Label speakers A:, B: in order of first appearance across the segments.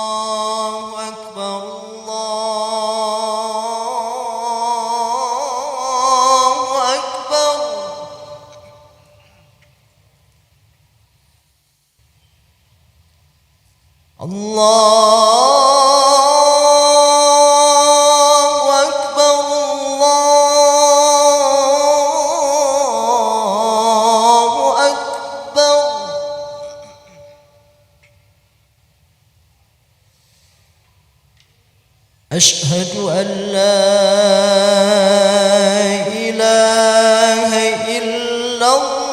A: الله أكبر الله أكبر الله أكبر الله أكبر أشهد أن لا إله إلا الله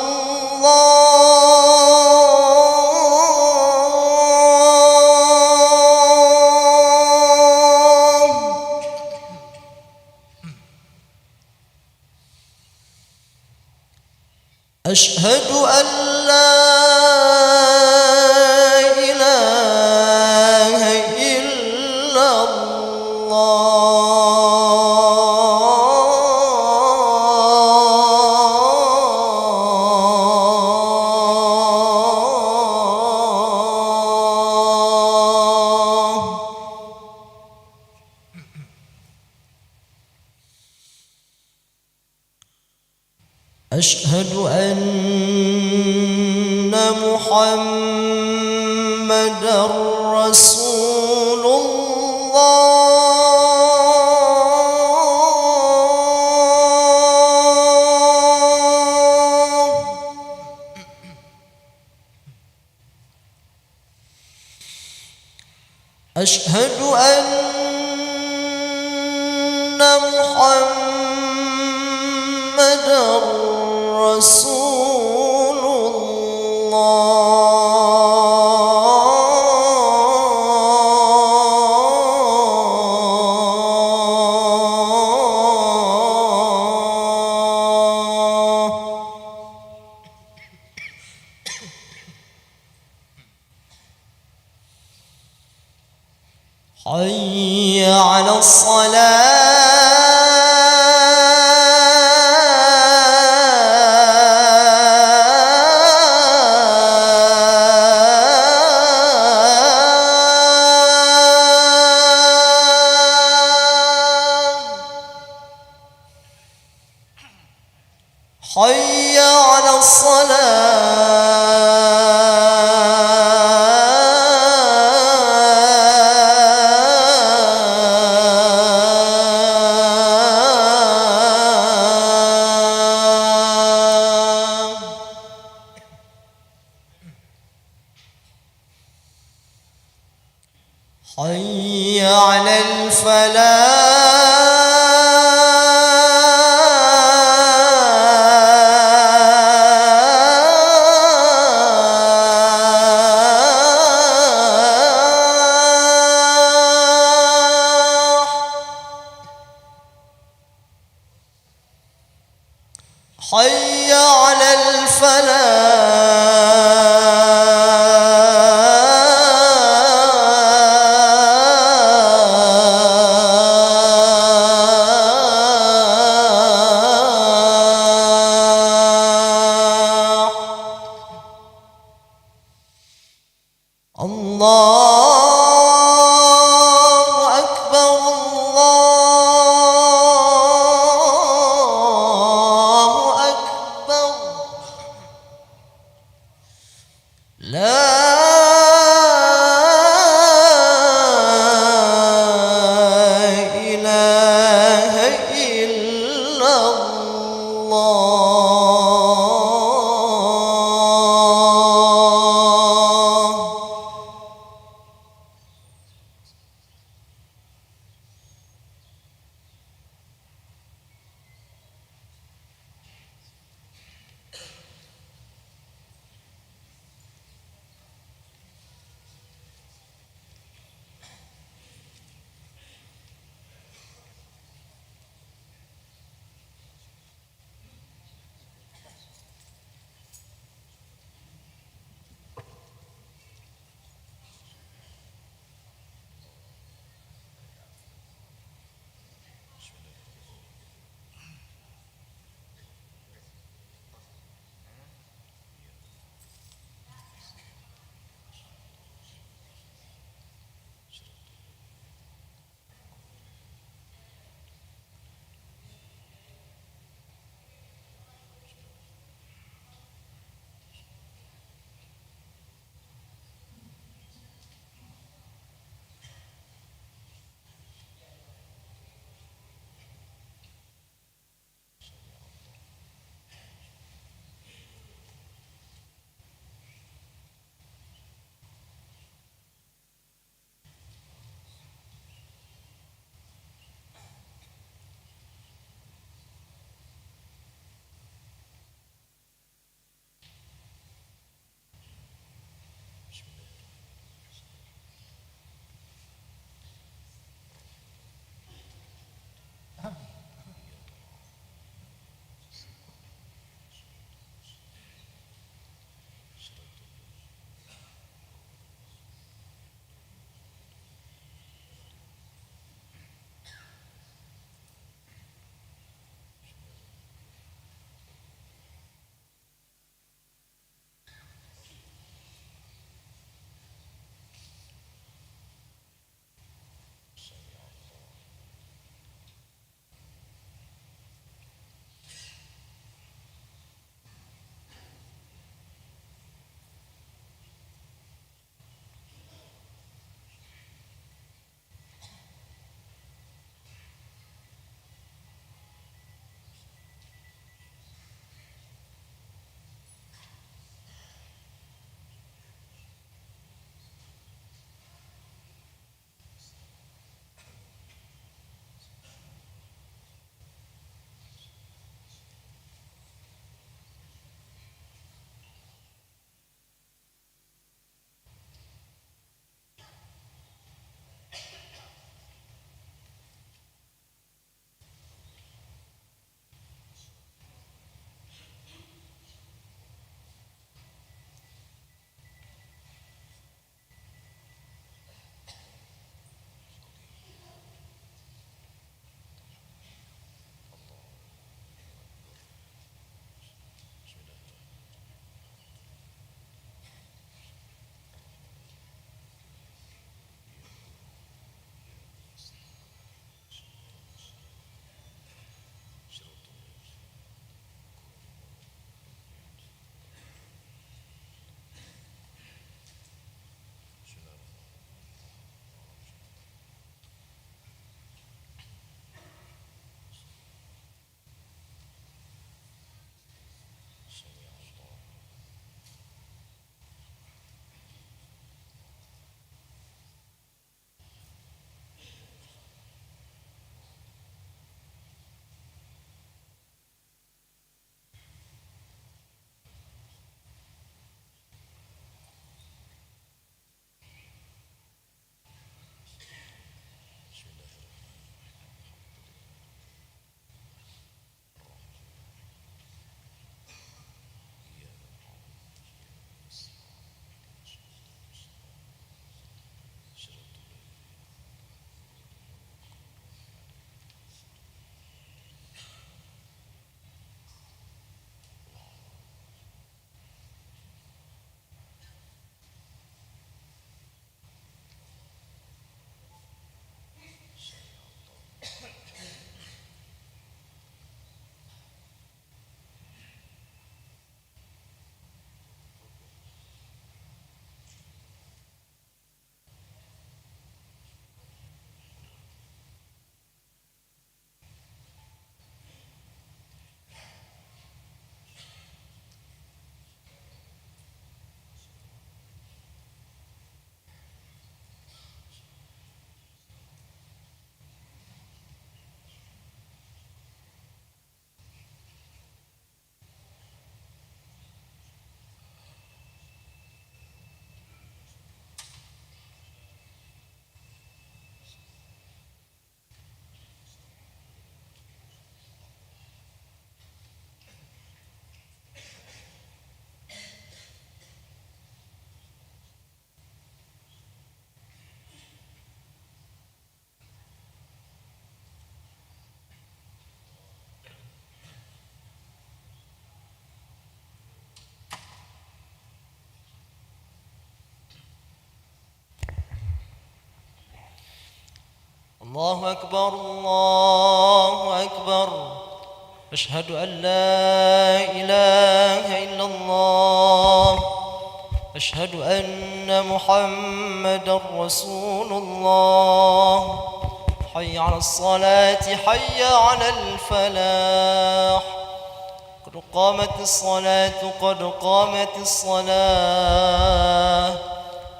A: أشهد أن لا إله إلا الله أشهد أن محمدًا رسول الله أشهد أن محمدًا رسول الله حي على حي على الصلاة حي على الفلاح حي على الفلاح الله أكبر الله أكبر لا إله إلا الله الله أكبر الله أكبر أشهد أن لا إله إلا الله أشهد أن محمدا رسول الله حي على الصلاة حي على الفلاح قد قامت الصلاة قد قامت الصلاة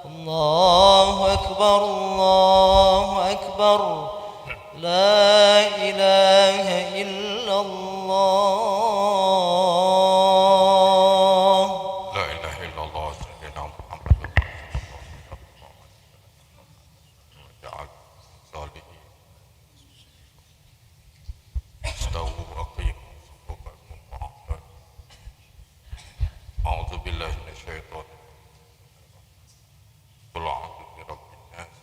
A: الله أكبر الله أكبر لا إله إلا الله
B: لا إله إلا الله سيدنا محمد وجعل صالحين استووا أقيموا صفوفكم وأحسنوا أعوذ بالله من الشيطان قل أعوذ برب الناس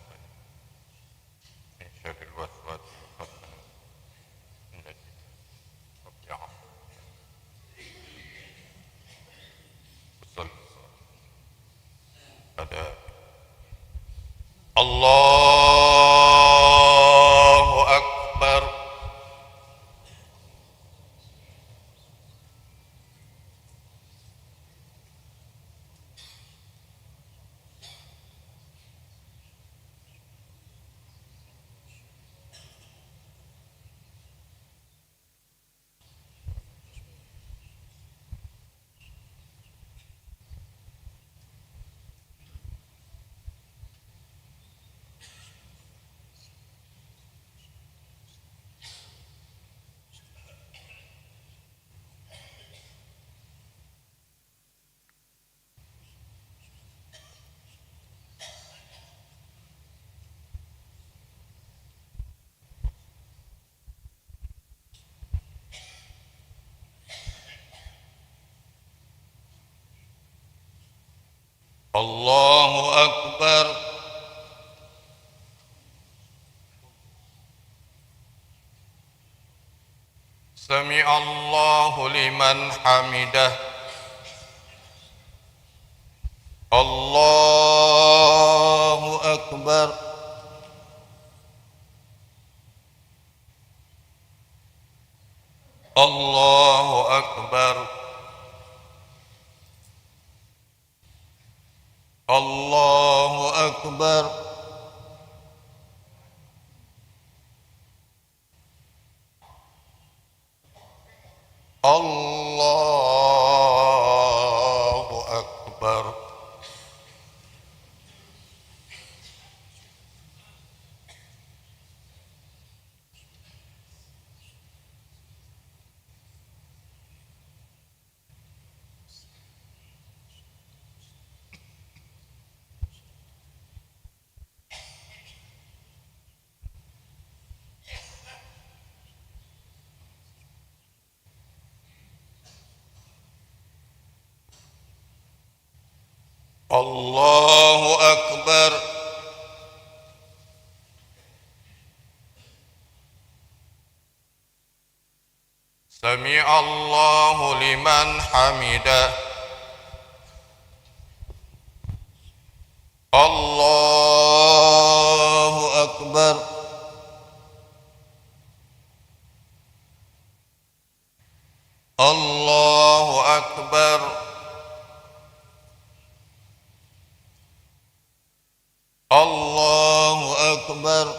B: من شر الوسواس الخناس الذي يعمل وصلى على الله أكبر الله أكبر سمع الله لمن حمده الله أكبر الله أكبر الله أكبر الله أكبر الله أكبر سمع الله لمن حمده الله أكبر الله أكبر الله أكبر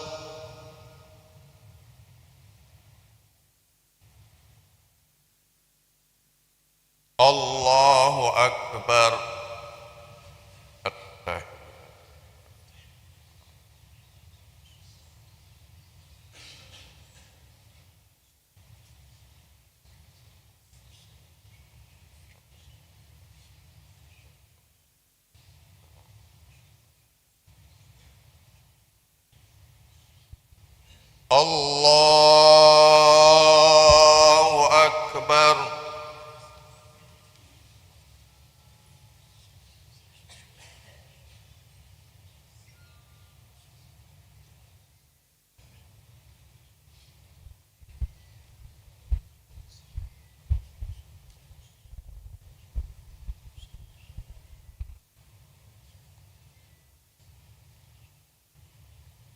B: الله أكبر الله أكبر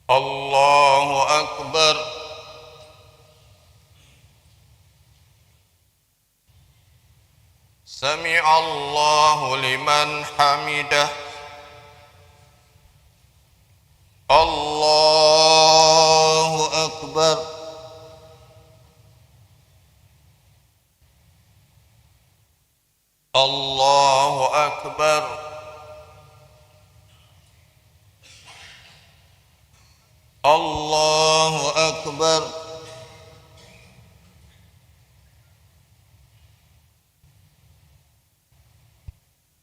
B: الله أكبر سمع الله لمن حمده الله أكبر الله أكبر الله أكبر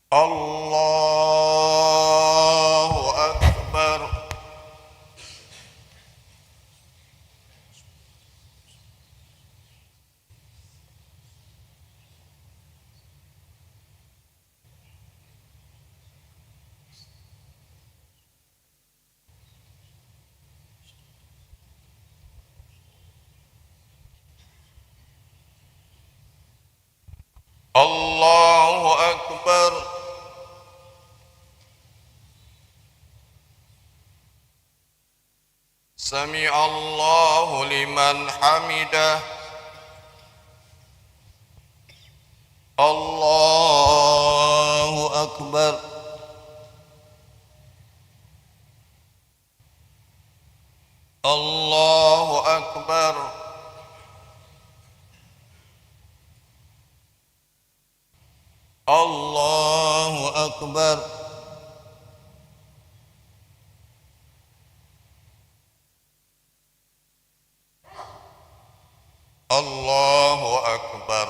B: الله أكبر الله أكبر سمع الله لمن حمده الله أكبر الله أكبر الله أكبر الله أكبر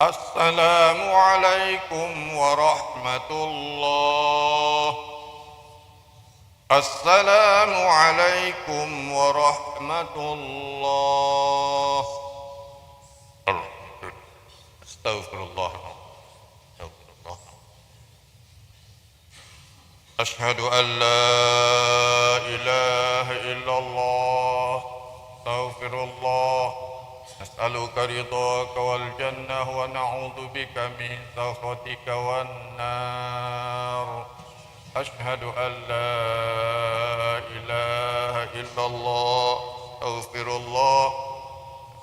B: السلام عليكم ورحمة الله السلام عليكم ورحمة الله استغفر الله استغفر الله أشهد أن لا إله إلا الله استغفر الله نسألك رضاك والجنة ونعوذ بك من سخطك والنار أشهد أن لا إله إلا الله أغفر الله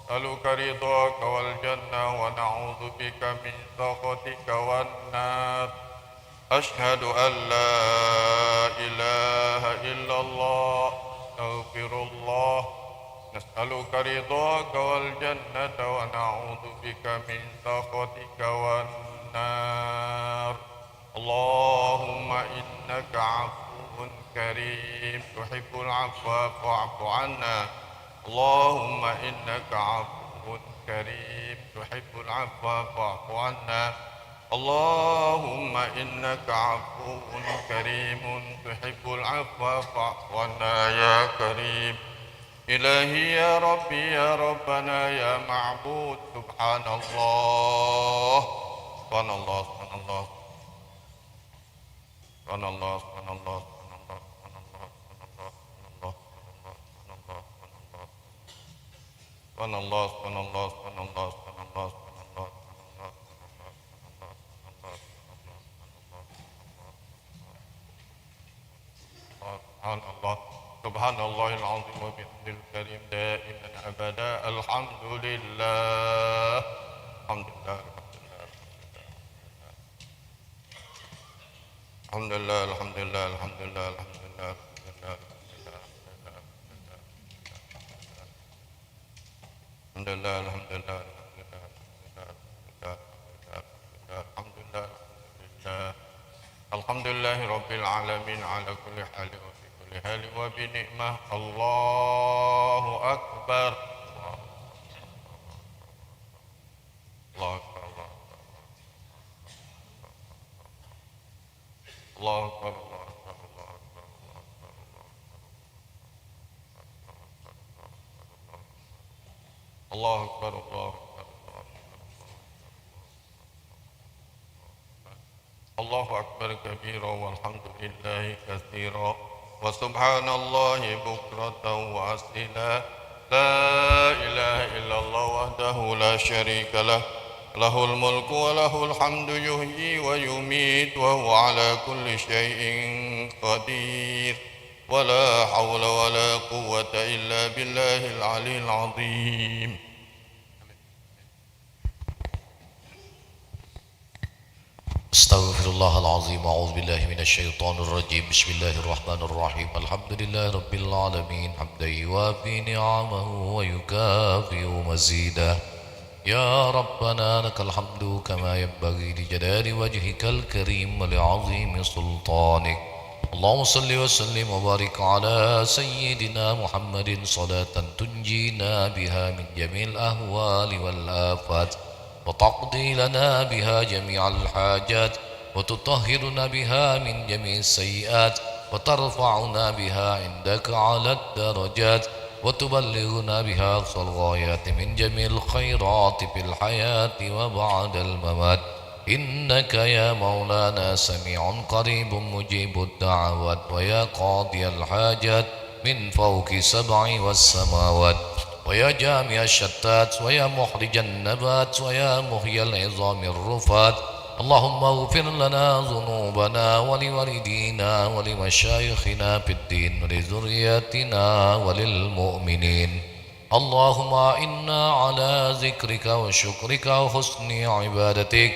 B: نسألك رضاك والجنة ونعوذ بك من سخطك والنار أشهد أن لا إله إلا الله أغفر الله نسألك رضاك والجنة ونعوذ بك من سخطك والنار اللهم إنك عفو كريم تحب العفو فاعف عنا اللهم إنك عفو كريم تحب العفو فاعف عنا اللهم إنك عفو كريم تحب العفو فاعف عنا يا كريم إلهي يا ربي يا ربنا يا معبود سبحان الله سبحان الله سبحان الله سبحان الله سبحان الله سبحان الله سبحان الله سبحان الله سبحان الله سبحان الله العظيم وبحمده الكريم دائما أبدا الحمد لله الحمد لله الحمد لله الحمد لله الحمد لله الحمد لله الحمد لله الحمد لله الحمد لله الحمد لله رب العالمين على كل حال وفي كل حال وبنعمة الله أكبر الله أكبر الله أكبر الله أكبر الله أكبر الله أكبر الله أكبر كبيرا والحمد لله كثيرا وسبحان الله بكرة وأصيلا لا إله إلا الله وحده لا شريك له له الملك وله الحمد يحيي ويميت وهو على كل شيء قدير ولا حول ولا قوة إلا بالله العلي العظيم
C: استغفر الله العظيم أعوذ بالله من الشيطان الرجيم بسم الله الرحمن الرحيم الحمد لله رب العالمين حمدا يوافي نعمه ويكافئ مزيدا يا ربنا لك الحمد كما ينبغي لجلال وجهك الكريم ولعظيم سلطانك اللهم صل وسلم وبارك على سيدنا محمد صلاة تنجينا بها من جميع الأهوال والآفات وتقضي لنا بها جميع الحاجات وتطهرنا بها من جميع السيئات وترفعنا بها عندك على الدرجات وتبلغنا بها أقصى الغايات من جميع الخيرات في الحياة وبعد الممات إنك يا مولانا سميع قريب مجيب الدعوات ويا قاضي الحاجات من فوق سبع والسماوات ويا جامع الشتات ويا مخرج النبات ويا محيي العظام الرفات اللهم اغفر لنا ذنوبنا ولوالدينا ولمشايخنا في الدين ولذرياتنا وللمؤمنين اللهم إنا على ذكرك وشكرك وحسن عبادتك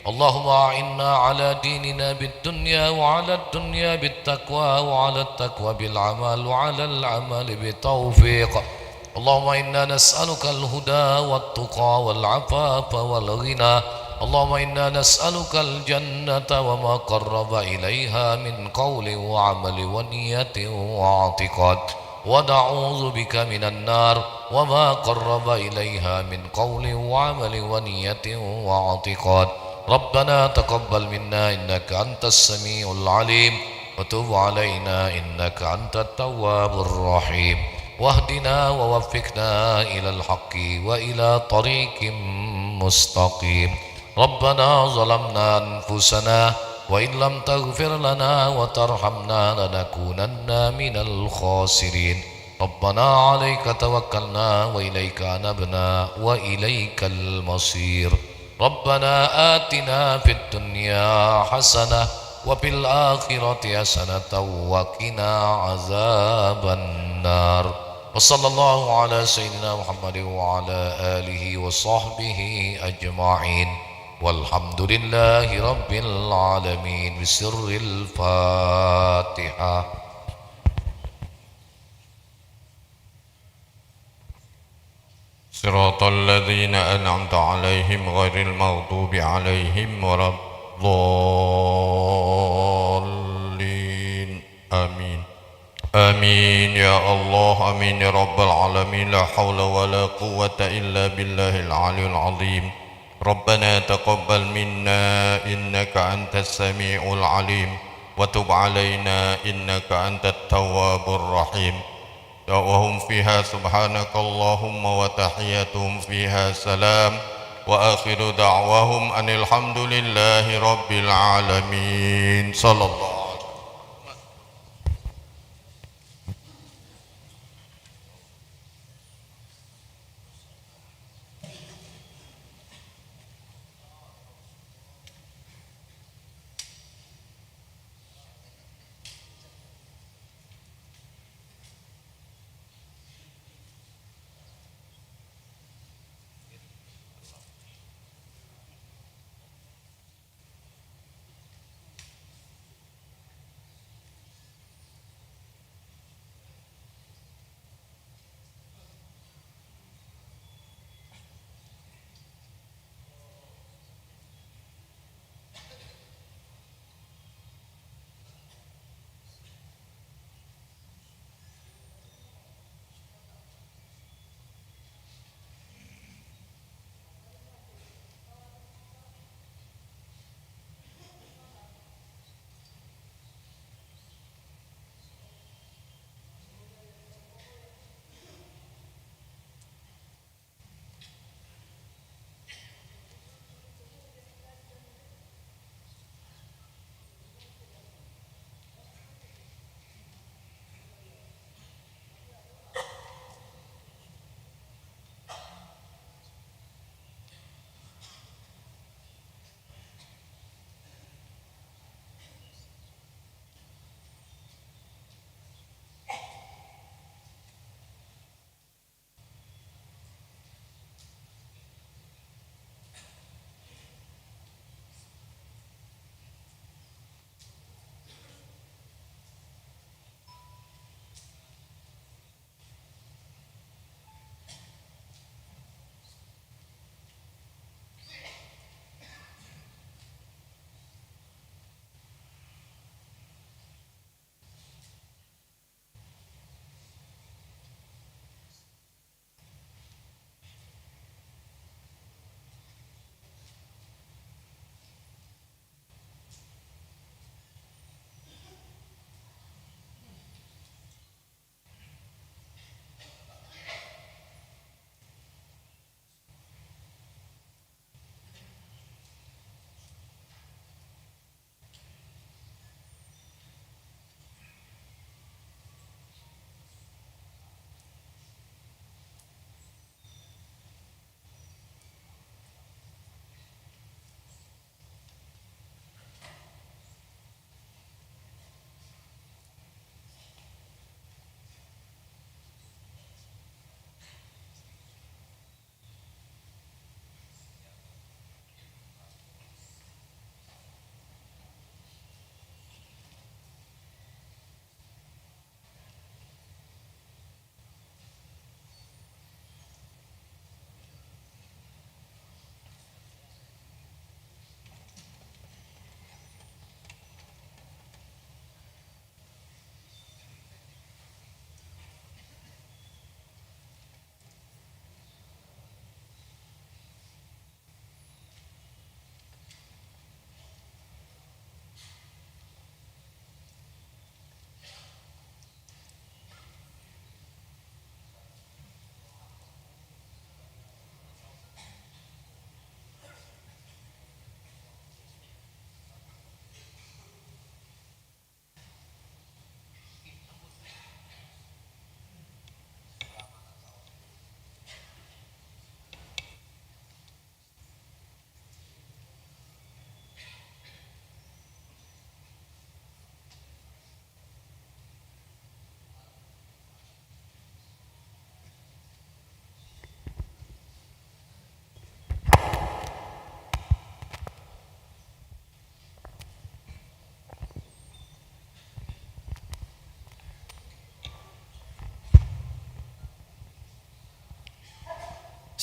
C: اللهم أعنا على ديننا بالدنيا وعلى الدنيا بالتقوى وعلى التقوى بالعمل وعلى العمل بالتوفيق اللهم إنا نسألك الهدى والتقى والعفاف والغنى اللهم إنا نسألك الجنة وما قرب إليها من قول وعمل ونية واعتقاد ونعوذ بك من النار وما قرب إليها من قول وعمل ونية واعتقاد ربنا تقبل منا إنك أنت السميع العليم وتب علينا إنك أنت التواب الرحيم واهدنا ووفقنا إلى الحق وإلى طريق مستقيم ربنا ظلمنا أنفسنا وإن لم تغفر لنا وترحمنا لنكونن من الخاسرين ربنا عليك توكلنا وإليك أنبنا وإليك المصير ربنا آتنا في الدنيا حسنة وفي الآخرة حسنة وقنا عذاب النار وصلى الله على سيدنا محمد وعلى آله وصحبه أجمعين والحمد لله رب العالمين بسر الفاتحة.
B: صراط الذين أنعمت عليهم غير المغضوب عليهم ولا الضالين آمين آمين يا الله آمين يا رب العالمين لا حول ولا قوة إلا بالله العلي العظيم ربنا تقبل منا إنك أنت السميع العليم وتب علينا إنك أنت التواب الرحيم وهم فيها سبحانك اللهم وتحياتهم فيها سلام وآخر دعواهم أن الحمد لله رب العالمين صلى الله عليه وسلم.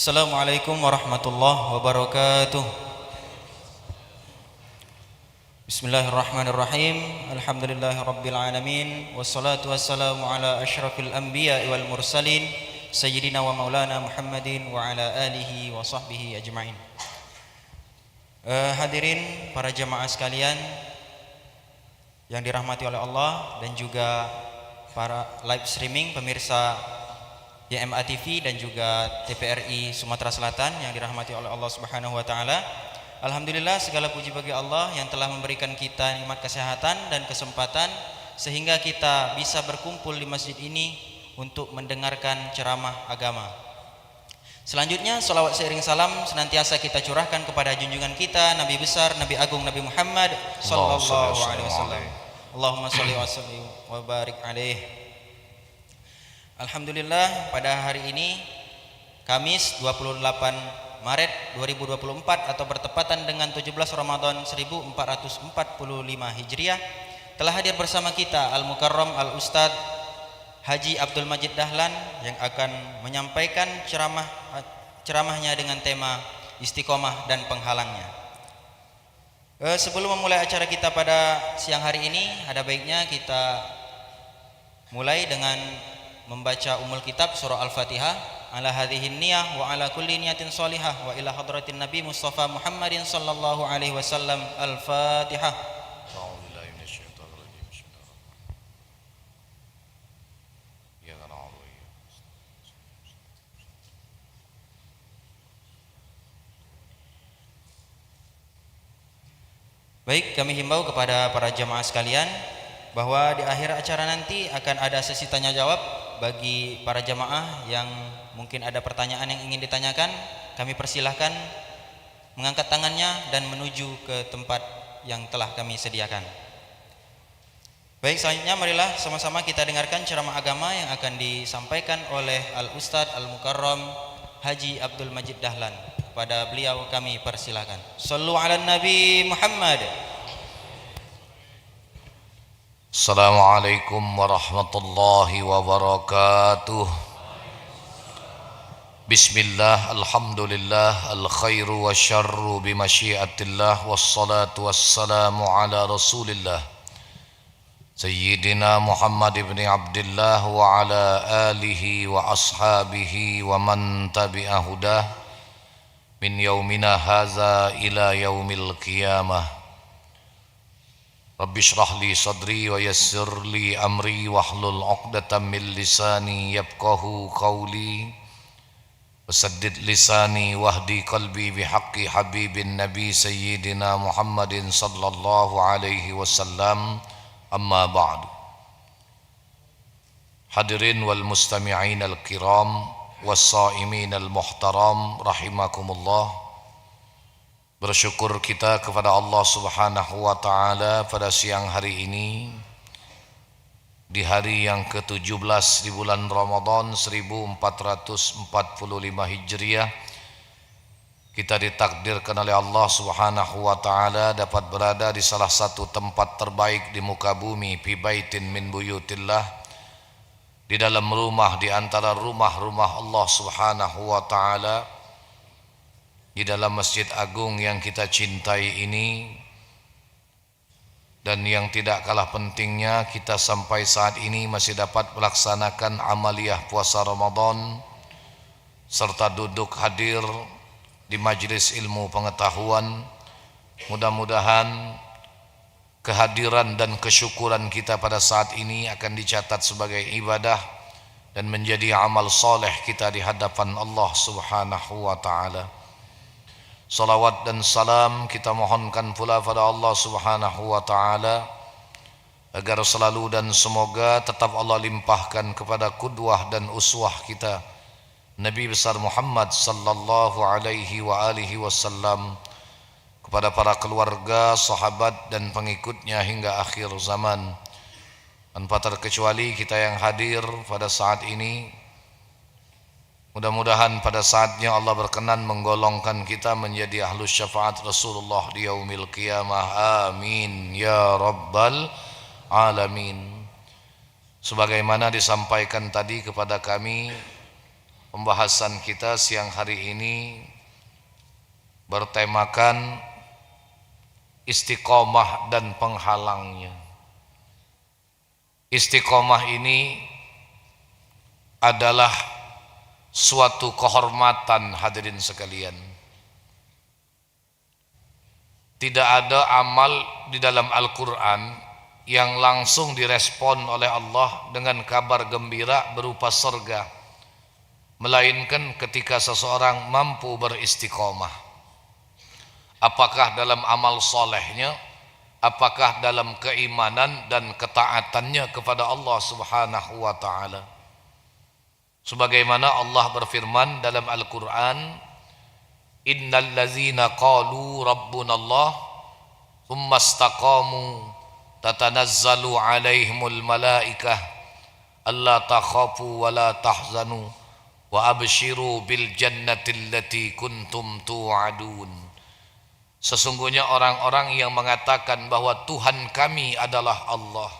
A: Assalamualaikum warahmatullahi wabarakatuh. Bismillahirrahmanirrahim. Alhamdulillahirabbil alamin wassalatu wassalamu ala asyrafil anbiya'i wal mursalin sayyidina wa maulana Muhammadin wa ala alihi wa sahbihi ajmain. Hadirin para jamaah sekalian yang dirahmati oleh Allah dan juga para live streaming pemirsa YMA TV dan juga TPRI Sumatera Selatan yang dirahmati oleh Allah Subhanahu wa taala. Alhamdulillah, segala puji bagi Allah yang telah memberikan kita nikmat kesehatan dan kesempatan sehingga kita bisa berkumpul di masjid ini untuk mendengarkan ceramah agama. Selanjutnya, salawat seiring salam senantiasa kita curahkan kepada junjungan kita Nabi besar, Nabi agung, Nabi Muhammad sallallahu alaihi wasallam. Allahumma shalli wa sallim wa barik alaihi. Alhamdulillah, pada hari ini Kamis 28 Maret 2024 atau bertepatan dengan 17 Ramadan 1445 Hijriah telah hadir bersama kita Al-Mukarram Al-Ustadz Haji Abdul Majid Dahlan yang akan menyampaikan ceramahnya dengan tema istiqomah dan penghalangnya. Sebelum memulai acara kita pada siang hari ini, ada baiknya kita mulai dengan membaca umul kitab surah Al-Fatihah. Ala hadhihi niyah wa ala kulli niyatin salihah wa ila hadratin Nabi Mustafa Muhammadin sallallahu alaihi wasallam. Al-Fatihah. Baik, kami himbau kepada para jamaah sekalian bahwa di akhir acara nanti akan ada sesi tanya jawab bagi para jamaah yang mungkin ada pertanyaan yang ingin ditanyakan. Kami persilahkan mengangkat tangannya dan menuju ke tempat yang telah kami sediakan. Baik, selanjutnya marilah sama-sama kita dengarkan ceramah agama yang akan disampaikan oleh Al-Ustadz Al-Mukarram Haji Abdul Majid Dahlan. Kepada beliau kami persilahkan. Shallu ala Nabi Muhammad.
C: Assalamualaikum warahmatullahi wabarakatuh. Bismillah, alhamdulillah, al-khairu wa syarru bimasyiatillah, wassalatu wassalamu ala rasulillah Sayyidina Muhammad ibn Abdillah wa ala alihi wa ashabihi wa man tabi'ahudah min yaumina haza ila yaumil qiyamah. Rabbi shrah li sadri wa yassir li amri wahlul 'uqdatam min lisani yafqahu qawli wasaddid lisani wahdi qalbi bihaqqi habibin nabi sayyidina Muhammadin sallallahu alaihi wasallam. Amma ba'du. Hadirin wal mustami'in al kiram was-sha'imin al muhtaram rahimakumullah. Bersyukur kita kepada Allah Subhanahu wa taala pada siang hari ini di hari yang ke-17 di bulan Ramadan 1445 Hijriah. Kita ditakdirkan oleh Allah Subhanahu wa taala dapat berada di salah satu tempat terbaik di muka bumi, fi baitin min buyutillah, di dalam rumah di antara rumah-rumah Allah Subhanahu wa taala, di dalam Masjid Agung yang kita cintai ini. Dan yang tidak kalah pentingnya, kita sampai saat ini masih dapat melaksanakan amaliyah puasa Ramadan serta duduk hadir di majlis ilmu pengetahuan. Mudah-mudahan kehadiran dan kesyukuran kita pada saat ini akan dicatat sebagai ibadah dan menjadi amal soleh kita di hadapan Allah Subhanahu wa taala. Salawat dan salam kita mohonkan pula pada Allah Subhanahu wa taala agar selalu dan semoga tetap Allah limpahkan kepada qudwah dan uswah kita Nabi besar Muhammad sallallahu alaihi wa alihi wasallam, kepada para keluarga, sahabat dan pengikutnya hingga akhir zaman. Tanpa terkecuali kita yang hadir pada saat ini, mudah-mudahan pada saatnya Allah berkenan menggolongkan kita menjadi ahlus syafaat Rasulullah di yaumil qiyamah. Amin ya rabbal alamin. Sebagaimana disampaikan tadi kepada kami Pembahasan kita siang hari ini bertemakan istiqomah dan penghalangnya. Istiqomah ini adalah suatu kehormatan, hadirin sekalian. Tidak ada amal di dalam Al-Quran yang langsung direspon oleh Allah dengan kabar gembira berupa surga, melainkan ketika seseorang mampu beristiqomah. Apakah dalam amal solehnya, apakah dalam keimanan dan ketaatannya kepada Allah Subhanahu wa ta'ala. Sebagaimana Allah berfirman dalam Al-Quran, innal ladzina qalu rabbunallah thumma istaqamu tatanazzalu alaihimul malaikah alla takhafu wa la tahzanu wa abshiru bil jannati allati kuntum tu'adun. Sesungguhnya orang-orang yang mengatakan bahwa Tuhan kami adalah Allah,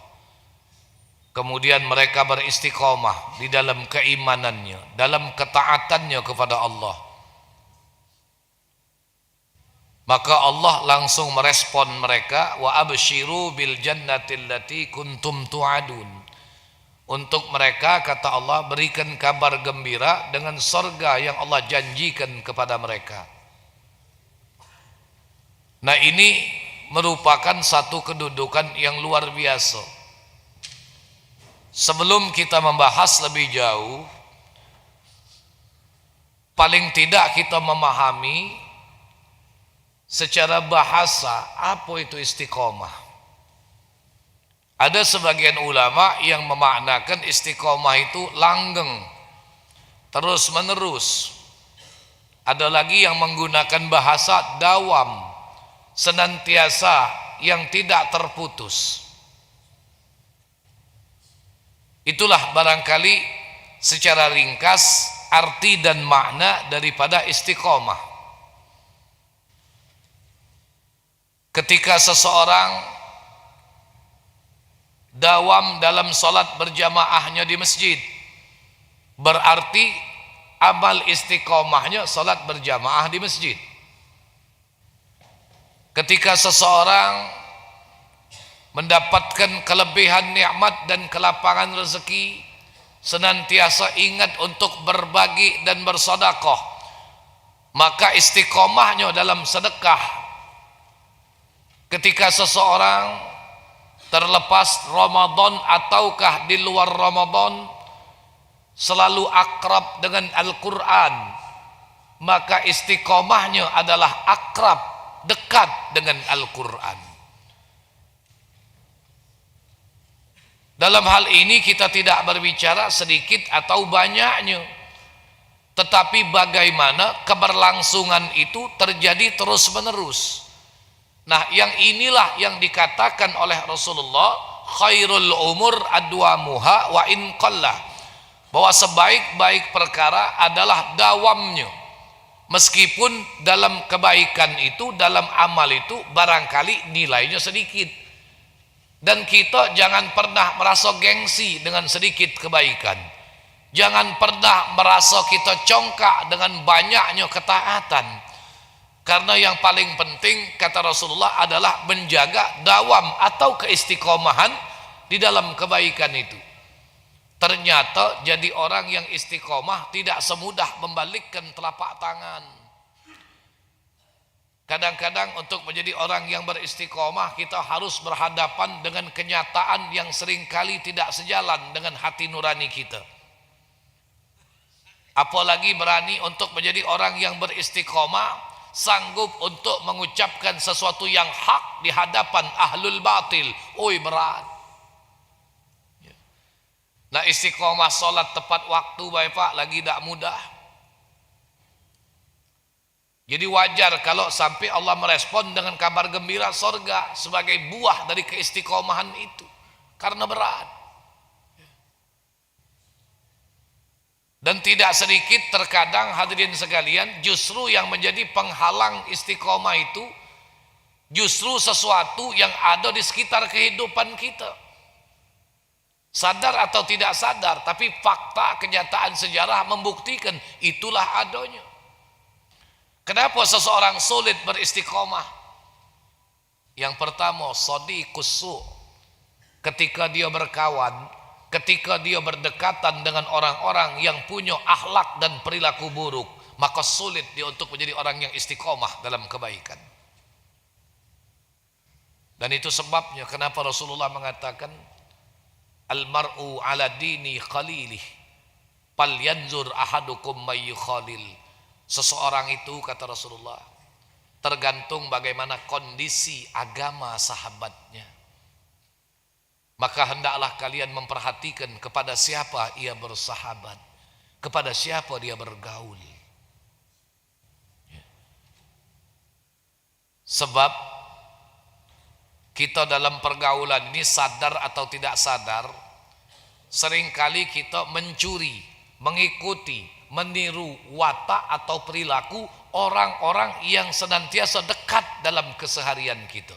C: kemudian mereka beristiqomah di dalam keimanannya, dalam ketaatannya kepada Allah, maka Allah langsung merespon mereka, wa abshiru bil jannati allati kuntum tu'adun. Untuk mereka, kata Allah, berikan kabar gembira dengan surga yang Allah janjikan kepada mereka. Nah, ini merupakan satu kedudukan yang luar biasa. Sebelum kita membahas lebih jauh, paling tidak kita memahami secara bahasa apa itu istiqomah. Ada sebagian ulama yang memaknakan istiqomah itu langgeng, terus menerus. Ada lagi yang menggunakan bahasa dawam, senantiasa, yang tidak terputus. Itulah barangkali secara ringkas arti dan makna daripada istiqomah. Ketika seseorang dawam dalam salat berjamaahnya di masjid, berarti amal istiqomahnya salat berjamaah di masjid. Ketika seseorang mendapatkan kelebihan nikmat dan kelapangan rezeki, senantiasa ingat untuk berbagi dan bersedekah, maka istiqomahnya dalam sedekah. Ketika seseorang terlepas Ramadan ataukah di luar Ramadan selalu akrab dengan Al-Quran, maka istiqomahnya adalah akrab, dekat dengan Al-Quran. Dalam hal ini kita tidak berbicara sedikit atau banyaknya, tetapi bagaimana keberlangsungan itu terjadi terus menerus. Nah, yang inilah yang dikatakan oleh Rasulullah, khairul umur adwamuha wa in qallah, bahwa sebaik-baik perkara adalah dawamnya, meskipun dalam kebaikan itu, dalam amal itu barangkali nilainya sedikit. Dan kita jangan pernah merasa gengsi dengan sedikit kebaikan, jangan pernah merasa kita congkak dengan banyaknya ketaatan. Karena yang paling penting, kata Rasulullah, adalah menjaga dawam atau keistiqomahan di dalam kebaikan itu. Ternyata jadi orang yang istiqomah tidak semudah membalikkan telapak tangan. Kadang-kadang untuk menjadi orang yang beristiqomah, kita harus berhadapan dengan kenyataan yang seringkali tidak sejalan dengan hati nurani kita. Apalagi berani untuk menjadi orang yang beristiqomah, sanggup untuk mengucapkan sesuatu yang hak di hadapan ahlul batil. Oi, berat. Nah, istiqomah solat tepat waktu, Bapak, lagi tidak mudah. Jadi wajar kalau sampai Allah merespon dengan kabar gembira surga sebagai buah dari keistiqomahan itu, karena berat. Dan tidak sedikit terkadang, hadirin sekalian, justru yang menjadi penghalang istiqomah itu justru sesuatu yang ada di sekitar kehidupan kita. Sadar atau tidak sadar, tapi fakta kenyataan sejarah membuktikan itulah adanya. Kenapa seseorang sulit beristiqomah? Yang pertama, sadiqus su'. Ketika dia berkawan, ketika dia berdekatan dengan orang-orang yang punya akhlak dan perilaku buruk, maka sulit dia untuk menjadi orang yang istiqomah dalam kebaikan. Dan itu sebabnya kenapa Rasulullah mengatakan al-mar'u ala dini khalilih falyanzur ahadukum may yukhalil. Seseorang itu, kata Rasulullah, tergantung bagaimana kondisi agama sahabatnya. Maka hendaklah kalian memperhatikan kepada siapa ia bersahabat, kepada siapa dia bergaul. Sebab kita dalam pergaulan ini, sadar atau tidak sadar, seringkali kita mencuri, mengikuti, meniru watak atau perilaku orang-orang yang senantiasa dekat dalam keseharian kita.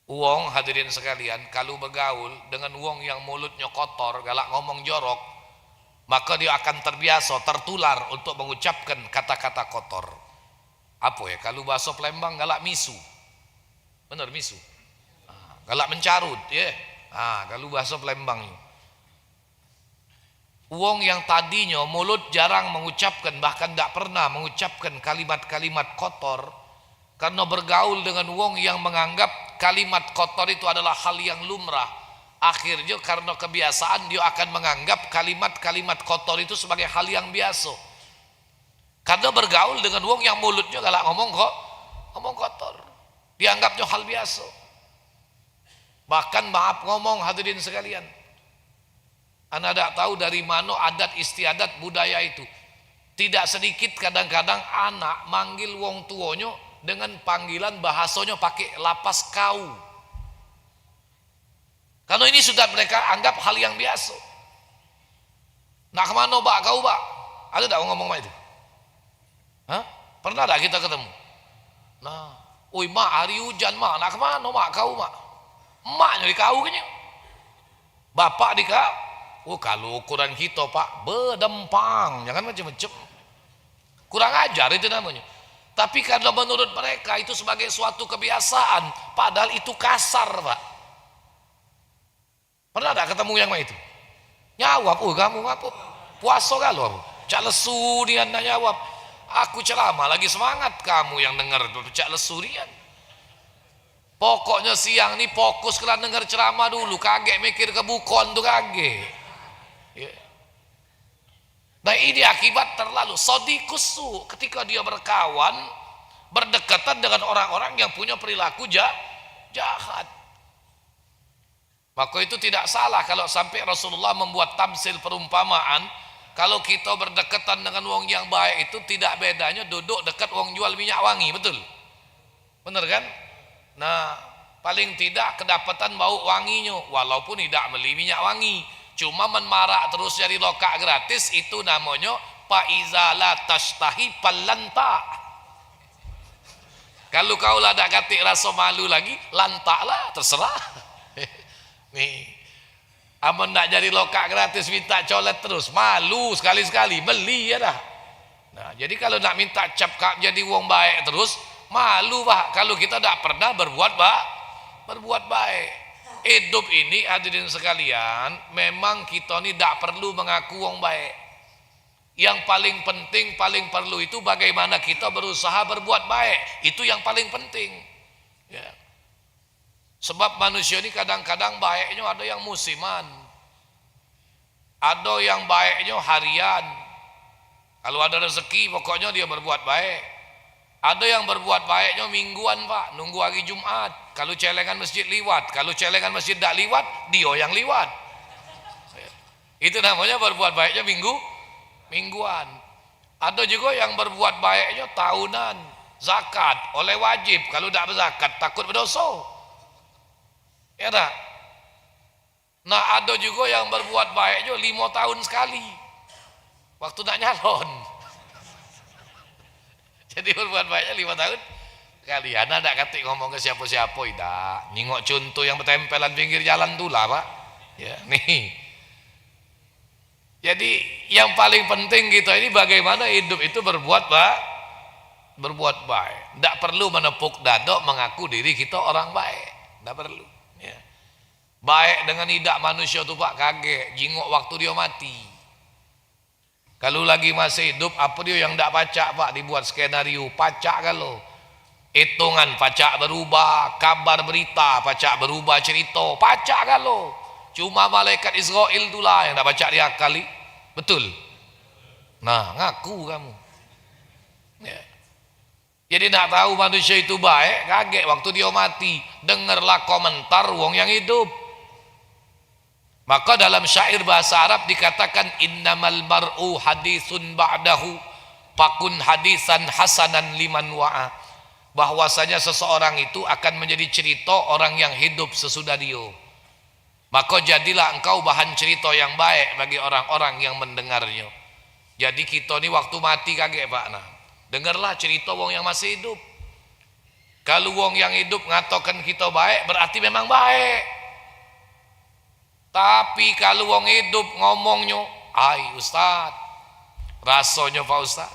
C: Uang, hadirin sekalian, kalau bergaul dengan uang yang mulutnya kotor, galak ngomong jorok, maka dia akan terbiasa, tertular untuk mengucapkan kata-kata kotor. Apa ya, kalau bahasa Palembang galak misu. Benar, misu. Galak mencarut, ya. Kalau bahasa Palembang. Uang yang tadinya mulut jarang mengucapkan, bahkan tidak pernah mengucapkan kalimat-kalimat kotor, karena bergaul dengan uang yang menganggap kalimat kotor itu adalah hal yang lumrah, akhirnya karena kebiasaan dia akan menganggap kalimat-kalimat kotor itu sebagai hal yang biasa. Karena bergaul dengan uang yang mulutnya galak ngomong kotor, dianggapnya hal biasa. Bahkan maaf ngomong, hadirin sekalian, Anda tidak tahu dari mana adat istiadat budaya itu. Tidak sedikit kadang-kadang anak manggil wong tuanya dengan panggilan bahasanya pakai lapas kau. Karena ini sudah mereka anggap hal yang biasa. Nak kemana bak kau bak? Ada tak ngomong mak itu? Pernah tak kita ketemu? Nah, oi mak hari hujan mak, nak kemana mak kau mak? Emaknya di kau kayaknya. Bapak di kau. Oh, kalau ukuran kita pak berdempang, jangan macam-macam. Kurang ajar itu namanya. Tapi karena menurut mereka itu sebagai suatu kebiasaan, padahal itu kasar pak. Pernah tak ketemu yang itu? Nyawab, oh kamu ngapa? Puasa kalau cak lesu dia nak jawab. Aku ceramah lagi semangat, kamu yang dengar cak lesu dia. Pokoknya siang ini fokus kalian dengar ceramah dulu, kaget mikir ke bukon tuh kaget. Ya. Nah ini akibat terlalu sadiqusu, ketika dia berkawan, berdekatan dengan orang-orang yang punya perilaku jahat. Maka itu tidak salah kalau sampai Rasulullah membuat tamsil perumpamaan, kalau kita berdekatan dengan wong yang baik itu tidak bedanya duduk dekat wong jual minyak wangi, betul? Benar kan? Nah, paling tidak kedapatan bau wanginya, walaupun tidak beli minyak wangi, cuma menmarak terus jadi lokak gratis, itu namanya faiza la tashtahi pallanta. Kalau kau lah tak katik rasa malu lagi, lantaklah, terserah. Nih, amun nak jadi lokak gratis minta colet terus, malu sekali-sekali, beli ya dah. Nah, jadi kalau nak minta cap jadi wong baik terus, malu pak kalau kita tidak pernah berbuat baik. Hidup ini hadirin sekalian, memang kita ini tidak perlu mengaku wong baik. Yang paling penting, paling perlu itu bagaimana kita berusaha berbuat baik. Itu yang paling penting ya. Sebab manusia ini kadang-kadang baiknya ada yang musiman, ada yang baiknya harian. Kalau ada rezeki pokoknya dia berbuat baik. Ada yang berbuat baiknya mingguan pak, nunggu hari Jumat. Kalau celengan masjid liwat, kalau celengan masjid tak liwat, dia yang liwat. Itu namanya berbuat baiknya mingguan. Ada juga yang berbuat baiknya tahunan, zakat oleh wajib. Kalau tak berzakat takut berdosa. Ya tak? Nah ada juga yang berbuat baiknya 5 tahun sekali, waktu nak nyalon. Jadi berbuat baiknya 5 tahun Kalian ada katik ngomong ke siapa-siapa, tidak. Nengok contoh yang bertempelan pinggir jalan tuh lah, Pak. Ya, nih. Jadi yang paling penting kita ini bagaimana hidup itu berbuat baik. Tidak perlu menepuk dada mengaku diri kita orang baik. Tidak perlu. Ya. Baik dengan idak manusia tuh Pak kaget, jingok waktu dia mati. Kalau lagi masih hidup, apa dia yang tidak pacak Pak, dibuat skenario, pacak kalau. Hitungan pacak berubah, kabar berita pacak berubah, cerita pacak kalau. Cuma malaikat Israel itulah yang tak pacak diakali. Betul? Nah, ngaku kamu. Ya. Jadi nak tahu manusia itu baik, kaget waktu dia mati. Dengarlah komentar wong yang hidup. Maka dalam syair bahasa Arab dikatakan innamal mar'u hadisun ba'dahu fakun hadisan hasanan liman wa'a. Bahwasanya seseorang itu akan menjadi cerita orang yang hidup sesudah dia. Maka jadilah engkau bahan cerita yang baik bagi orang-orang yang mendengarnya. Jadi kita ni waktu mati kaget Pak, nah dengarlah cerita wong yang masih hidup. Kalau wong yang hidup ngatakan kita baik, berarti memang baik. Tapi kalau wong hidup ngomongnya, ai Ustaz, rasanya Pak Ustaz,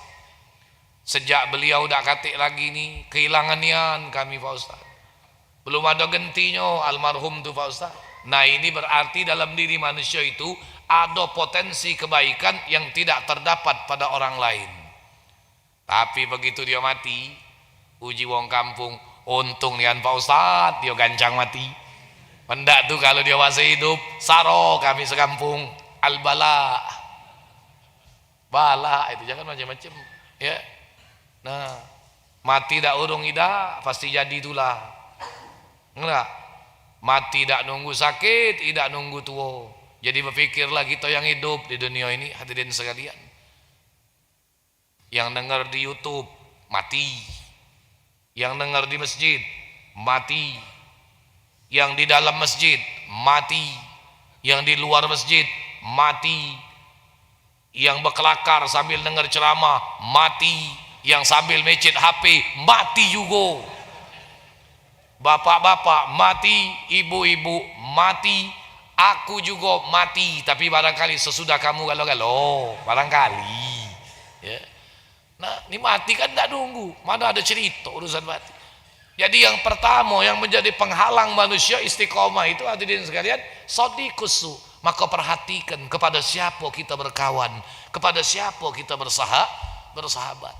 C: sejak beliau dah katik lagi ni, kehilangan nian kami Pak Ustaz. Belum ada gentinya almarhum tu Pak Ustaz. Nah ini berarti dalam diri manusia itu ada potensi kebaikan yang tidak terdapat pada orang lain. Tapi begitu dia mati, uji wong kampung, untung nian Pak Ustaz, dia gancang mati. Pendak tu kalau dia masih hidup, saro kami sekampung, al-bala. Bala itu jangan macam-macam, ya. Nah, mati dak urung ida, pasti jadi itulah. Enggak. Mati dak nunggu sakit, tidak nunggu tua. Jadi berfikirlah kita yang hidup di dunia ini, hadirin sekalian. Yang dengar di YouTube, mati. Yang dengar di masjid, mati. Yang di dalam masjid, mati. Yang di luar masjid, mati. Yang berkelakar sambil dengar ceramah, mati. Yang sambil mecet HP, mati juga. Bapak-bapak mati, ibu-ibu mati, aku juga mati. Tapi barangkali sesudah kamu galau-galau, barangkali. Ya. Nah, ini mati kan tak nunggu. Mana ada cerita urusan mati. Jadi yang pertama yang menjadi penghalang manusia istiqomah itu hadirin sekalian, sadiqusu. Maka perhatikan kepada siapa kita berkawan, kepada siapa kita bersahabat.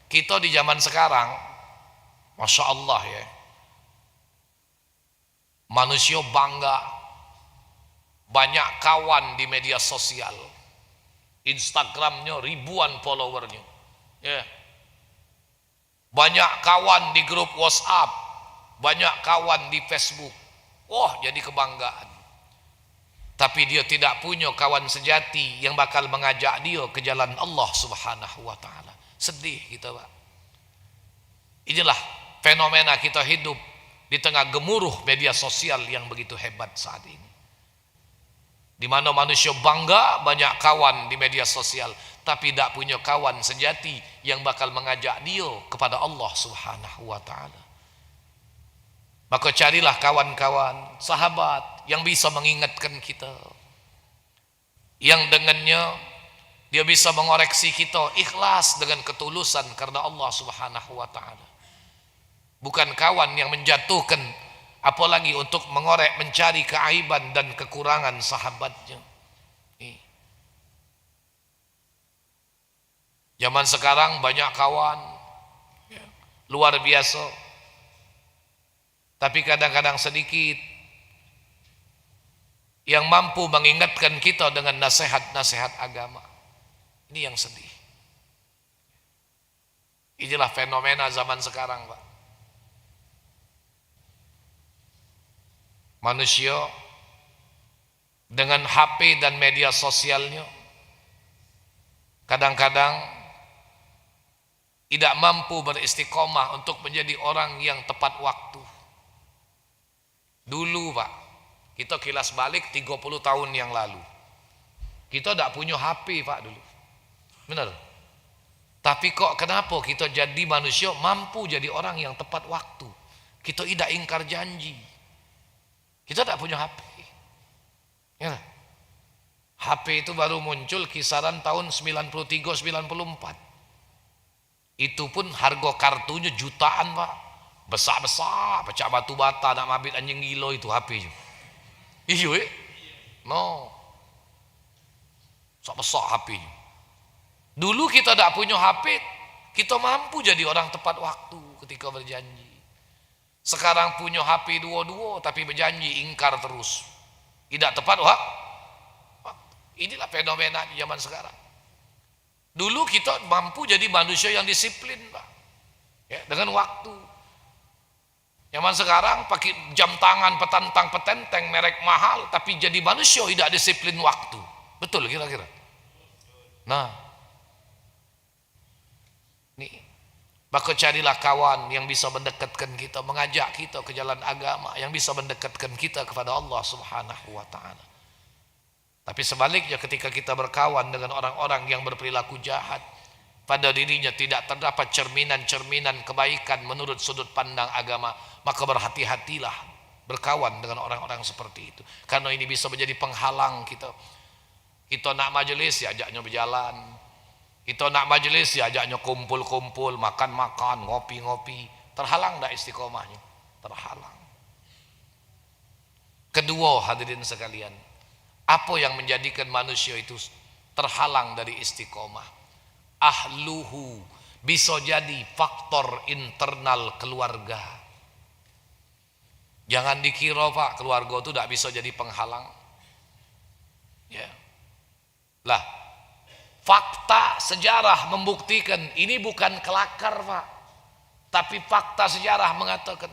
C: Kita di zaman sekarang, Masya Allah ya, manusia bangga banyak kawan di media sosial, Instagramnya ribuan followernya, ya. Banyak kawan di grup WhatsApp, banyak kawan di Facebook. Wah, jadi kebanggaan. Tapi dia tidak punya kawan sejati yang bakal mengajak dia ke jalan Allah Subhanahu wa taala. Sedih kita, Pak. Inilah fenomena kita hidup di tengah gemuruh media sosial yang begitu hebat saat ini. Di mana manusia bangga banyak kawan di media sosial, tapi tidak punya kawan sejati yang bakal mengajak dia kepada Allah Subhanahu wa taala. Maka carilah kawan-kawan, sahabat yang bisa mengingatkan kita, yang dengannya dia bisa mengoreksi kita ikhlas dengan ketulusan karena Allah Subhanahu wa taala. Bukan kawan yang menjatuhkan, apalagi untuk mengorek, mencari keaiban dan kekurangan sahabatnya. Zaman sekarang banyak kawan luar biasa, tapi kadang-kadang sedikit yang mampu mengingatkan kita dengan nasihat-nasihat agama. Ini yang sedih. Inilah fenomena zaman sekarang, Pak. Manusia dengan HP dan media sosialnya kadang-kadang tidak mampu beristiqomah untuk menjadi orang yang tepat waktu. Dulu, Pak, kita kilas balik 30 tahun yang lalu, kita tidak punya HP, Pak, dulu. Benar? Tapi kok kenapa kita jadi manusia mampu jadi orang yang tepat waktu? Kita tidak ingkar janji. Kita tak punya HP. Ya. HP itu baru muncul kisaran tahun 93-94. Itu pun harga kartunya jutaan, Pak. Besar-besar, pecah batu bata, nak mabit anjing gilo itu HP-nya. Iyo, no. Besar HP-nya. Dulu kita tak punya HP, kita mampu jadi orang tepat waktu ketika berjanji. Sekarang punya HP dua-dua tapi berjanji ingkar terus. Tidak tepat waktu. Inilah fenomena di zaman sekarang. Dulu kita mampu jadi manusia yang disiplin, Pak. Ya, dengan waktu. Zaman sekarang pakai jam tangan petentang merek mahal tapi jadi manusia tidak disiplin waktu. Betul kira-kira? Nah, nih, maka carilah kawan yang bisa mendekatkan kita, mengajak kita ke jalan agama, yang bisa mendekatkan kita kepada Allah Subhanahu wa ta'ala. Tapi sebaliknya ketika kita berkawan dengan orang-orang yang berperilaku jahat, pada dirinya tidak terdapat cerminan-cerminan kebaikan menurut sudut pandang agama, maka berhati-hatilah berkawan dengan orang-orang seperti itu. Karena ini bisa menjadi penghalang kita. Kita nak majelis ya ajaknya berjalan. Kita nak majelis ya ajaknya kumpul-kumpul, makan-makan, ngopi-ngopi. Terhalang tak istiqomahnya? Terhalang. Kedua, hadirin sekalian, apa yang menjadikan manusia itu terhalang dari istiqomah? Ahluhu, bisa jadi faktor internal keluarga. Jangan dikira, Pak, keluarga itu tidak bisa jadi penghalang. Ya. Lah, fakta sejarah membuktikan ini bukan kelakar, Pak. Tapi fakta sejarah mengatakan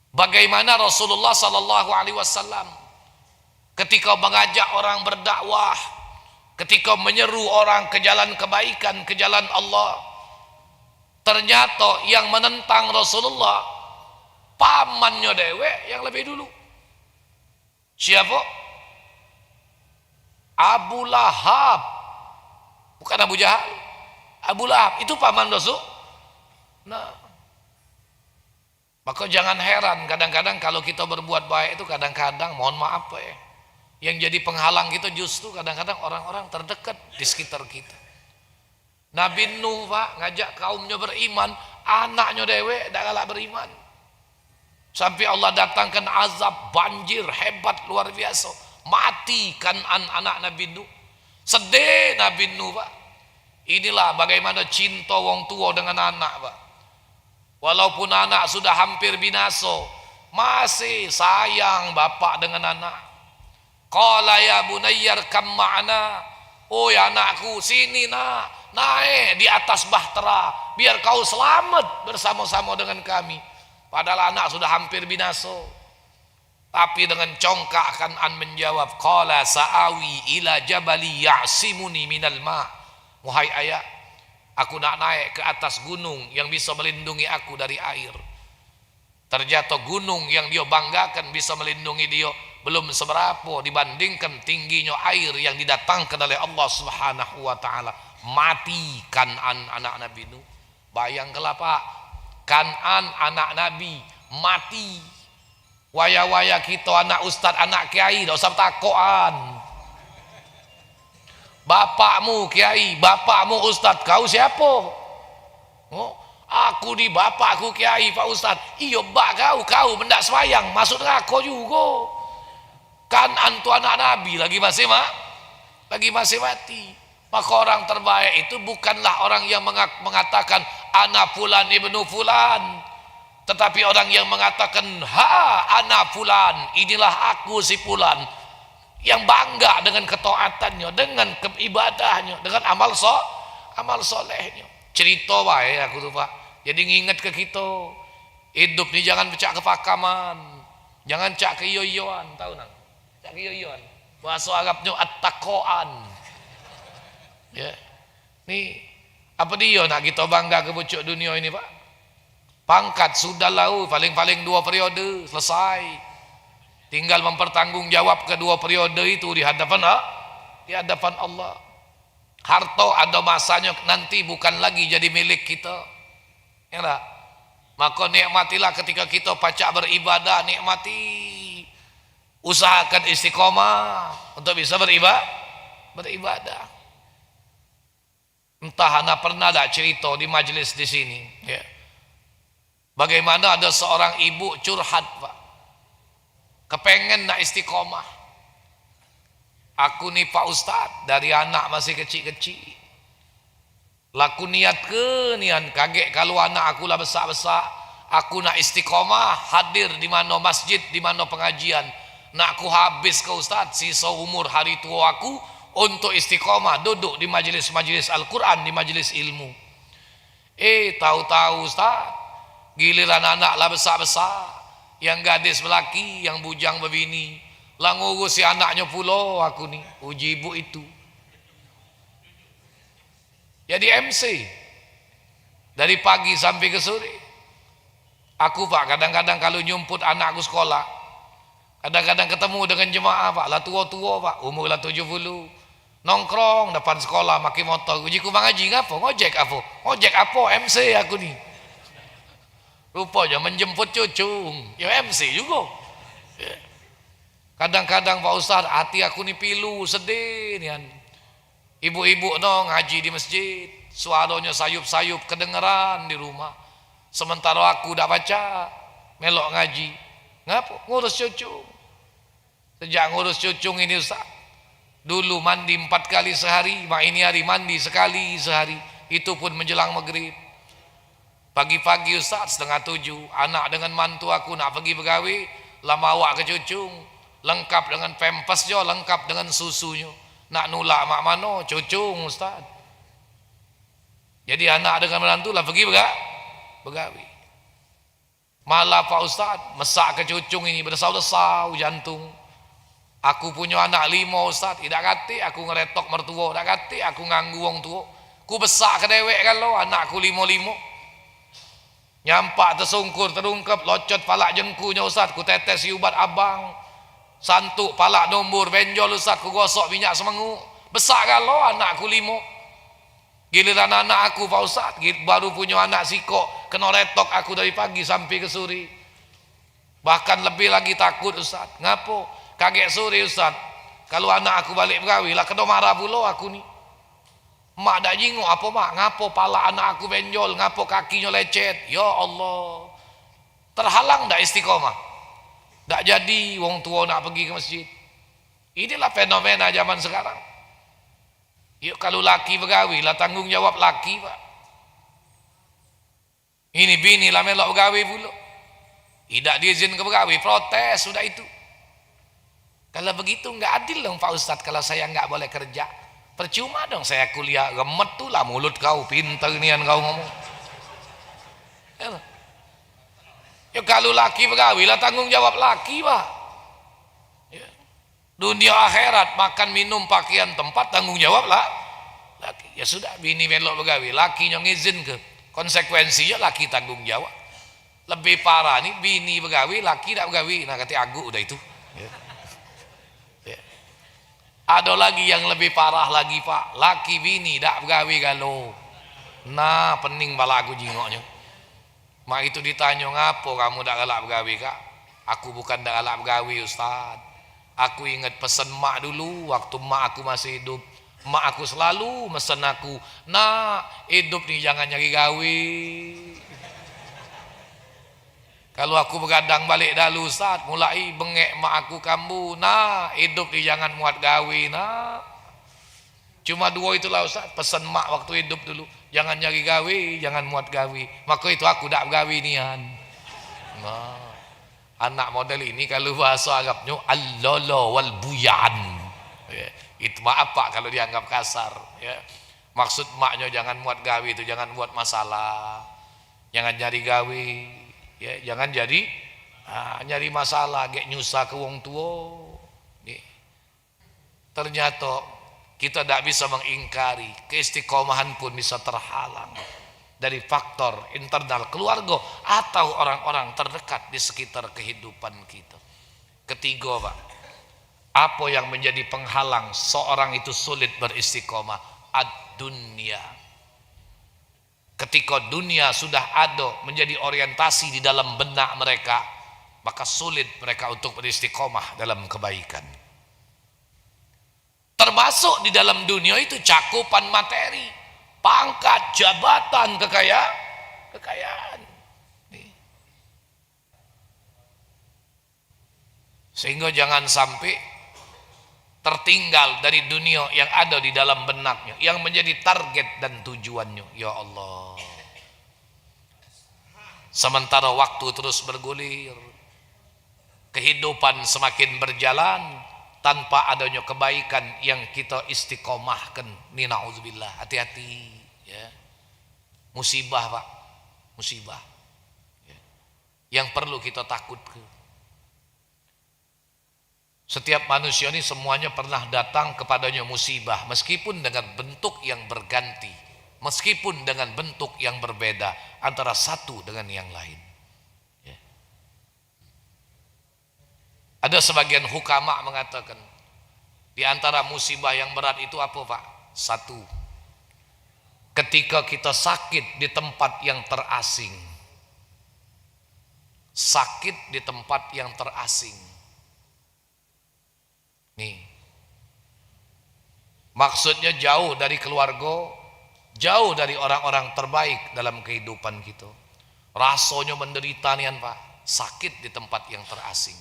C: bagaimana Rasulullah sallallahu alaihi wasallam ketika mengajak orang berdakwah, ketika menyeru orang ke jalan kebaikan, ke jalan Allah, ternyata yang menentang Rasulullah pamannya dewek yang lebih dulu. Siapa? Abu Lahab. Bukan Abu Jahal. Abu Lahab itu paman Rasul. Nah, maka jangan heran kadang-kadang kalau kita berbuat baik itu kadang-kadang mohon maaf, Pak, ya, yang jadi penghalang kita justru kadang-kadang orang-orang terdekat di sekitar kita. Nabi Nuh, Pak, ngajak kaumnya beriman, anaknya dewek dak galak beriman. Sampai Allah datangkan azab banjir hebat luar biasa, mati Kan'an anak Nabi Nuh. Sedih Nabi Nuh, Pak. Inilah bagaimana cinta wong tua dengan anak, Pak. Walaupun anak sudah hampir binasa, masih sayang bapak dengan anak. Qala ya bunayyar kam ma'ana. Oh ya anakku, sini nak, naik di atas bahtera biar kau selamat bersama-sama dengan kami. Padahal anak sudah hampir binasa. Tapi dengan congkak Kan'an menjawab, qala sa'awi ila jabali ya'simuni minal ma'. Wahai ayah, aku nak naik ke atas gunung yang bisa melindungi aku dari air. Ternyata gunung yang dia banggakan bisa melindungi dia belum seberapa dibandingkan tingginya air yang didatangkan oleh Allah Subhanahu wa ta'ala. Mati Kan'an anak Nabi Nuh. Bayangkanlah, Pak, Kan'an anak Nabi mati. Waya-waya kita anak ustad, anak kiai, tak usah takoan. Bapakmu kiai, bapakmu ustad, kau siapa? Oh, aku di bapakku kiai, Pak Ustad. Iya, bak kau mendak semayang, masuk neraka juga. Kan'an tu anak Nabi lagi masih mati. Maka orang terbaik itu bukanlah orang yang mengatakan ana fulan ibnu fulan, tetapi orang yang mengatakan ana fulan, inilah aku si fulan, yang bangga dengan ketaatannya, dengan keibadahnya, dengan amal solehnya. Cerita baik aku tuh, Pak. Jadi nginget ke kita, hidup nih jangan pecah kepakaman, jangan cak keyoyoan, tahu nang? Cak keyoyoan. Bahasa Arabnya at-taqoan. Ya, nih apa dia nak kita bangga ke pucuk dunia ini, Pak? Pangkat sudah lau, paling-paling 2 periode selesai. Tinggal mempertanggungjawab kedua periode itu di hadapan Allah. Harta ada masanya nanti bukan lagi jadi milik kita. Ya tak? Maka nikmatilah ketika kita pacak beribadah, nikmati. Usahakan istiqomah untuk bisa beribadah. Entah anak pernah tak cerita di majlis di sini, ya. Bagaimana ada seorang ibu curhat, Pak. Kepengen nak istiqomah. Aku ni Pak Ustaz, dari anak masih kecil-kecil. Laku niat ke nian, kaget kalau anak aku lah besar-besar. Aku nak istiqomah, hadir di mana masjid, di mana pengajian. Nak aku habis ke Ustaz, sisa umur hari tua aku untuk istiqomah, duduk di majlis-majlis Al-Quran, di majlis ilmu. Tahu-tahu Ustaz, giliran anak lah besar-besar, yang gadis belaki, yang bujang berbini, lah ngurus si anaknya pula aku ni, uji ibu itu. Jadi MC dari pagi sampai ke sore. Aku Pak kadang-kadang kalau nyumput anakku sekolah, kadang-kadang ketemu dengan jemaah Pak, lah tua-tua Pak, umur lah 70, nongkrong depan sekolah maki motor. Uji ku mengaji ngapa? Ngojek apa? Ngojek apa? MC aku ni. Rupanya menjemput cucung, ya MC juga. Kadang-kadang Pak Ustaz, hati aku ni pilu, sedih nian. Ibu-ibu no ngaji di masjid, suaranya sayup-sayup kedengeran di rumah. Sementara aku dah baca, melok ngaji. Ngapa? Ngurus cucung. Sejak ngurus cucung ini Ustaz, dulu mandi 4 kali sehari, mak ini hari mandi sekali sehari. Itu pun menjelang maghrib. Pagi-pagi Ustaz 6:30, anak dengan mantu aku nak pergi begawe, lama awak ke cucung, lengkap dengan pampasnya, lengkap dengan susunya. Nak nulak mak mano, cucung Ustaz. Jadi anak dengan menantu lah pergi begawe. Malah Pak Ustaz, mesak ke cucung ini berdesau-desau jantung. Aku punya anak 5 Ustaz, tidak kati aku ngeretok mertua, tidak kati aku nganggu wong tua. Ku besak ke dewek kalau anakku 5-5. Nyampak tersungkur terungkep locot palak jengkunya Ustaz, ku tetes ubat abang. Santuk palak nombor benjol Ustaz, ku gosok minyak semengu. Besak kalau anakku 5. Giliran anak aku Pak Ustaz, baru punya anak sikok, kena retok aku dari pagi sampai ke sore. Bahkan lebih lagi takut Ustaz. Ngapo? Kaget sore Ustaz, kalau anak aku balik begawi lah kena marah pula aku ni. Mak dak jinguk apa mak? Ngapo pala anak aku benjol, ngapo kakinya lecet? Ya Allah. Terhalang dak istiqomah? Dak jadi wong tua nak pergi ke masjid. Inilah fenomena zaman sekarang. Yuk kalau laki begawi lah tanggung jawab laki Pak. Ini bini lah melok begawi pula. Tidak diizin ke begawi, protes sudah itu. Kalau begitu enggak adil dong Pak Ustaz, kalau saya enggak boleh kerja. Percuma dong saya kuliah, gemet tuh lah mulut kau, pintar nian kau ngomong. Ya kalau laki begawi lah tanggung jawab laki Pak. Ya. Dunia akhirat makan minum pakaian tempat tanggung jawab lah laki. Ya sudah bini melok begawi, lakinya ngizin ke, konsekuensinya laki tanggung jawab. Lebih parah nih bini begawi, laki tak begawi. Nah kata aku udah itu. Ya. Ada lagi yang lebih parah lagi Pak, laki bini dak begawi galau. Nah pening bala aku jingoknya. Mak itu ditanya, ngapo kamu dak galak begawi Kak? Aku bukan dak galak begawi Ustaz. Aku ingat pesan mak dulu waktu mak aku masih hidup. Mak aku selalu mesen aku, nah hidup nih jangan nyari gawe. Kalau aku begadang balik dahulu Ustaz, mulai bengek mak aku kambu, nah hidup ni jangan muat gawe, nah. Cuma 2 itulah Ustaz, pesan mak waktu hidup dulu, jangan nyari gawe, jangan muat gawe. Maka itu aku dak gawe nian. Nah, anak model ini kalau bahasa Arabnya al-lolo wal buyan. Ya, itu mak apa kalau dianggap kasar, ya. Maksud maknya jangan muat gawe itu jangan buat masalah. Jangan nyari gawe. Ya, jangan jadi nyari masalah gek nyusah ke wong tua. Ternyata kita tidak bisa mengingkari keistiqomahan pun bisa terhalang dari faktor internal keluarga atau orang-orang terdekat di sekitar kehidupan kita. Ketiga Pak, apa yang menjadi penghalang seorang itu sulit beristiqomah? ad-dunya. Ketika dunia sudah ada menjadi orientasi di dalam benak mereka, maka sulit mereka untuk beristiqomah dalam kebaikan. Termasuk di dalam dunia itu cakupan materi, pangkat, jabatan, kekayaan. Sehingga jangan sampai tertinggal dari dunia yang ada di dalam benaknya, yang menjadi target dan tujuannya. Ya Allah, sementara waktu terus bergulir, kehidupan semakin berjalan tanpa adanya kebaikan yang kita istiqomahkan. Ni na'udzubillah, hati-hati ya. Musibah Pak, musibah ya, yang perlu kita takutkan. Setiap manusia ini semuanya pernah datang kepadanya musibah, meskipun dengan bentuk yang berganti, meskipun dengan bentuk yang berbeda antara satu dengan yang lain ya. Ada sebagian hukama mengatakan di antara musibah yang berat itu apa Pak? Satu, ketika kita sakit di tempat yang terasing. Sakit di tempat yang terasing. Nih, maksudnya jauh dari keluarga, jauh dari orang-orang terbaik dalam kehidupan kita. Rasanya menderita nian Pak, sakit di tempat yang terasing.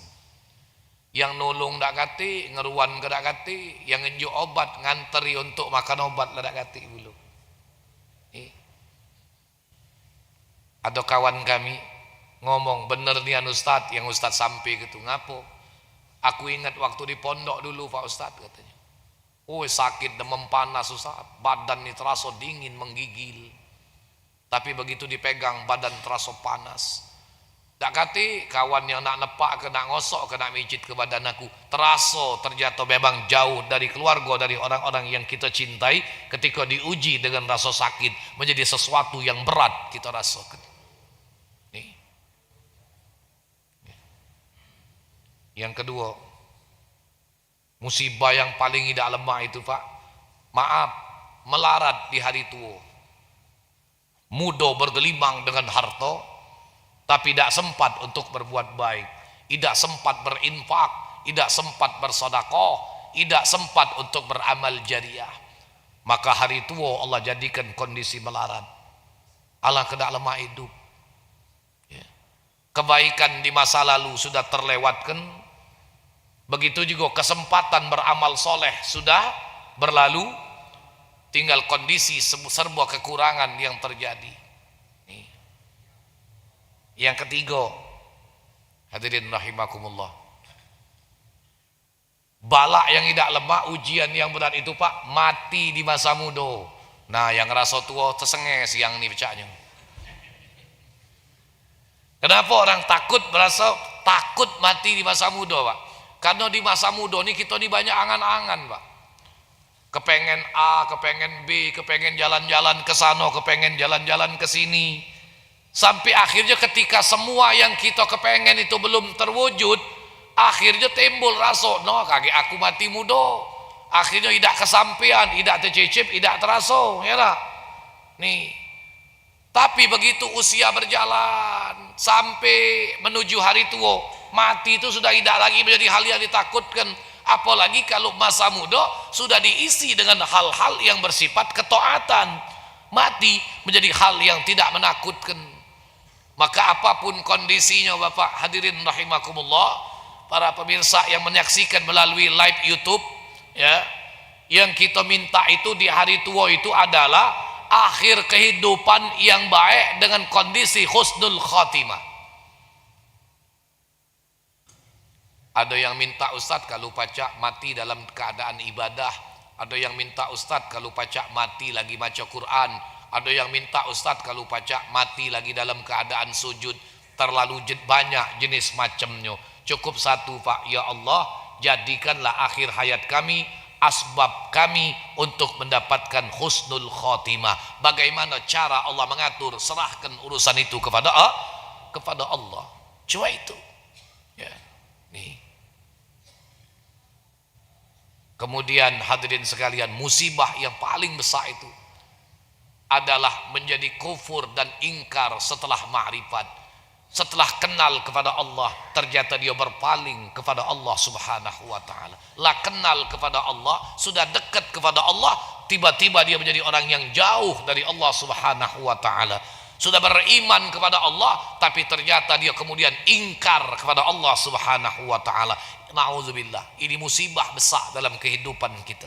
C: Yang nulung dak kati, ngeruan ke dak kati, yang ngenjuk obat nganteri untuk makan obat dak kati dulu. Ada kawan kami ngomong, bener nian Ustaz, yang Ustaz sampai gitu. Ngapo? Aku ingat waktu di pondok dulu Pak Ustadz katanya. Oh sakit, demam panas Ustaz, badan ini terasa dingin menggigil. Tapi begitu dipegang badan terasa panas. Tak kati kawan yang nak nepak ke, nak ngosok ke, nak mijit ke badan aku, terasa terjatuh memang jauh dari keluarga, dari orang-orang yang kita cintai. Ketika diuji dengan rasa sakit menjadi sesuatu yang berat kita rasakan. Yang kedua, musibah yang paling tidak lemah itu Pak, maaf, melarat di hari tua. Muda bergelimang dengan harta, tapi tidak sempat untuk berbuat baik, tidak sempat berinfak, tidak sempat bersedekah, tidak sempat untuk beramal jariah. Maka hari tua Allah jadikan kondisi melarat. Allah tidak lemah hidup. Kebaikan di masa lalu sudah terlewatkan. Begitu juga kesempatan beramal soleh sudah berlalu, tinggal kondisi serba kekurangan yang terjadi. Yang ketiga, hadirin rahimakumullah, balak yang tidak lemah, ujian yang berat itu Pak, mati di masa muda. Nah yang rasa tua tersengeh siang ini pecahnya. Kenapa orang merasa takut mati di masa muda Pak? Karena di masa muda ini kita ini banyak angan-angan Pak. Kepengen A, kepengen B, kepengen jalan-jalan ke sana, kepengen jalan-jalan ke sini. Sampai akhirnya ketika semua yang kita kepengen itu belum terwujud, akhirnya timbul rasa, no kaki aku mati muda. Akhirnya tidak kesampaian, tidak tercicip, tidak terasa, ya tak? Nih. Tapi begitu usia berjalan sampai menuju hari tua, mati itu sudah tidak lagi menjadi hal yang ditakutkan. Apalagi kalau masa muda sudah diisi dengan hal-hal yang bersifat ketaatan, mati menjadi hal yang tidak menakutkan. Maka apapun kondisinya Bapak hadirin rahimakumullah, para pemirsa yang menyaksikan melalui live YouTube ya, yang kita minta itu di hari tua itu adalah akhir kehidupan yang baik dengan kondisi husnul khatimah. Ada yang minta Ustadz kalau pacak mati dalam keadaan ibadah, ada yang minta Ustadz kalau pacak mati lagi baca Quran, ada yang minta Ustadz kalau pacak mati lagi dalam keadaan sujud. Terlalu banyak jenis macamnya. Cukup satu Pak, ya Allah jadikanlah akhir hayat kami asbab kami untuk mendapatkan husnul khotimah. Bagaimana cara Allah mengatur? Serahkan urusan itu kepada Allah. Cuma itu ya. Nih. Kemudian hadirin sekalian, musibah yang paling besar itu adalah menjadi kufur dan ingkar setelah ma'rifat. Setelah kenal kepada Allah, ternyata dia berpaling kepada Allah subhanahu wa ta'ala. Lah kenal kepada Allah, sudah dekat kepada Allah, tiba-tiba dia menjadi orang yang jauh dari Allah subhanahu wa ta'ala. Sudah beriman kepada Allah, tapi ternyata dia kemudian ingkar kepada Allah subhanahu wa ta'ala. Na'udzubillah, ini musibah besar dalam kehidupan kita.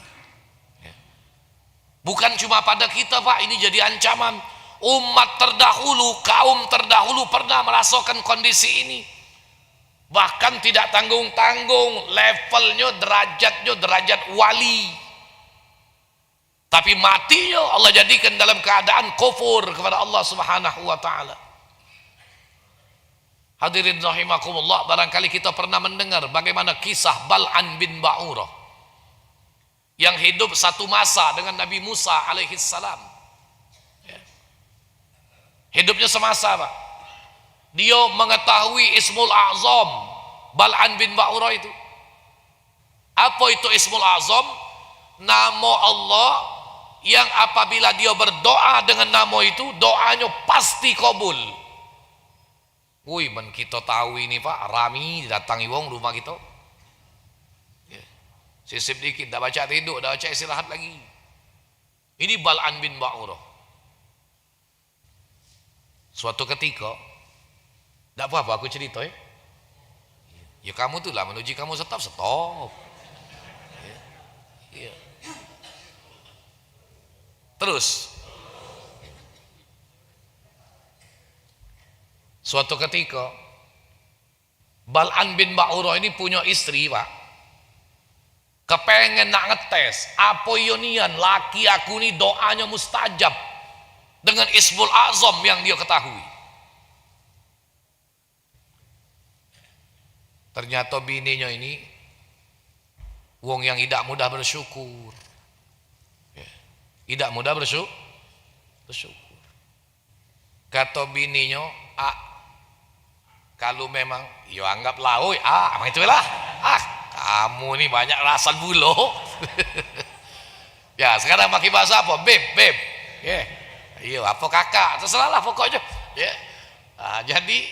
C: Bukan cuma pada kita Pak, ini jadi ancaman. Umat terdahulu, kaum terdahulu pernah merasakan kondisi ini. Bahkan tidak tanggung-tanggung, levelnya, derajatnya, derajat wali. Tapi matinya Allah jadikan dalam keadaan kufur kepada Allah subhanahu wa ta'ala. Hadirin rahimakumullah, barangkali kita pernah mendengar bagaimana kisah Bal'an bin Ba'urah yang hidup satu masa dengan Nabi Musa alaihi salam. Hidupnya semasa Pak. Dia mengetahui Ismul A'zam Bal'an bin Ba'urah itu. Apa itu Ismul A'zam? Nama Allah yang apabila dia berdoa dengan nama itu, doanya pasti kabul. Woi, men kita tahu ini Pak, rami datangi wong rumah kita. Sisip dikit, dah baca tidur, dah baca istirahat lagi. Ini Bal'an bin Ba'urah. Suatu ketika, tak apa-apa aku cerita ya. Ya kamu tu lah menuju kamu stop. Ya. Terus, suatu ketika, Bal'an bin Ba'urah ini punya istri Pak. Kepengen nak ngetes, apa ionian laki aku ni doanya mustajab dengan Ismul A'zam yang dia ketahui. Ternyata bininya ini wong yang tidak mudah bersyukur. Tidak mudah bersyukur. Kata bininya, kalau memang yo anggaplah oi, itulah. Kamu ni banyak rasan bulu. Ya, sekarang pakai bahasa apa? Beb. Iya, apa kakak, terserahlah pokoknya. Ya. Jadi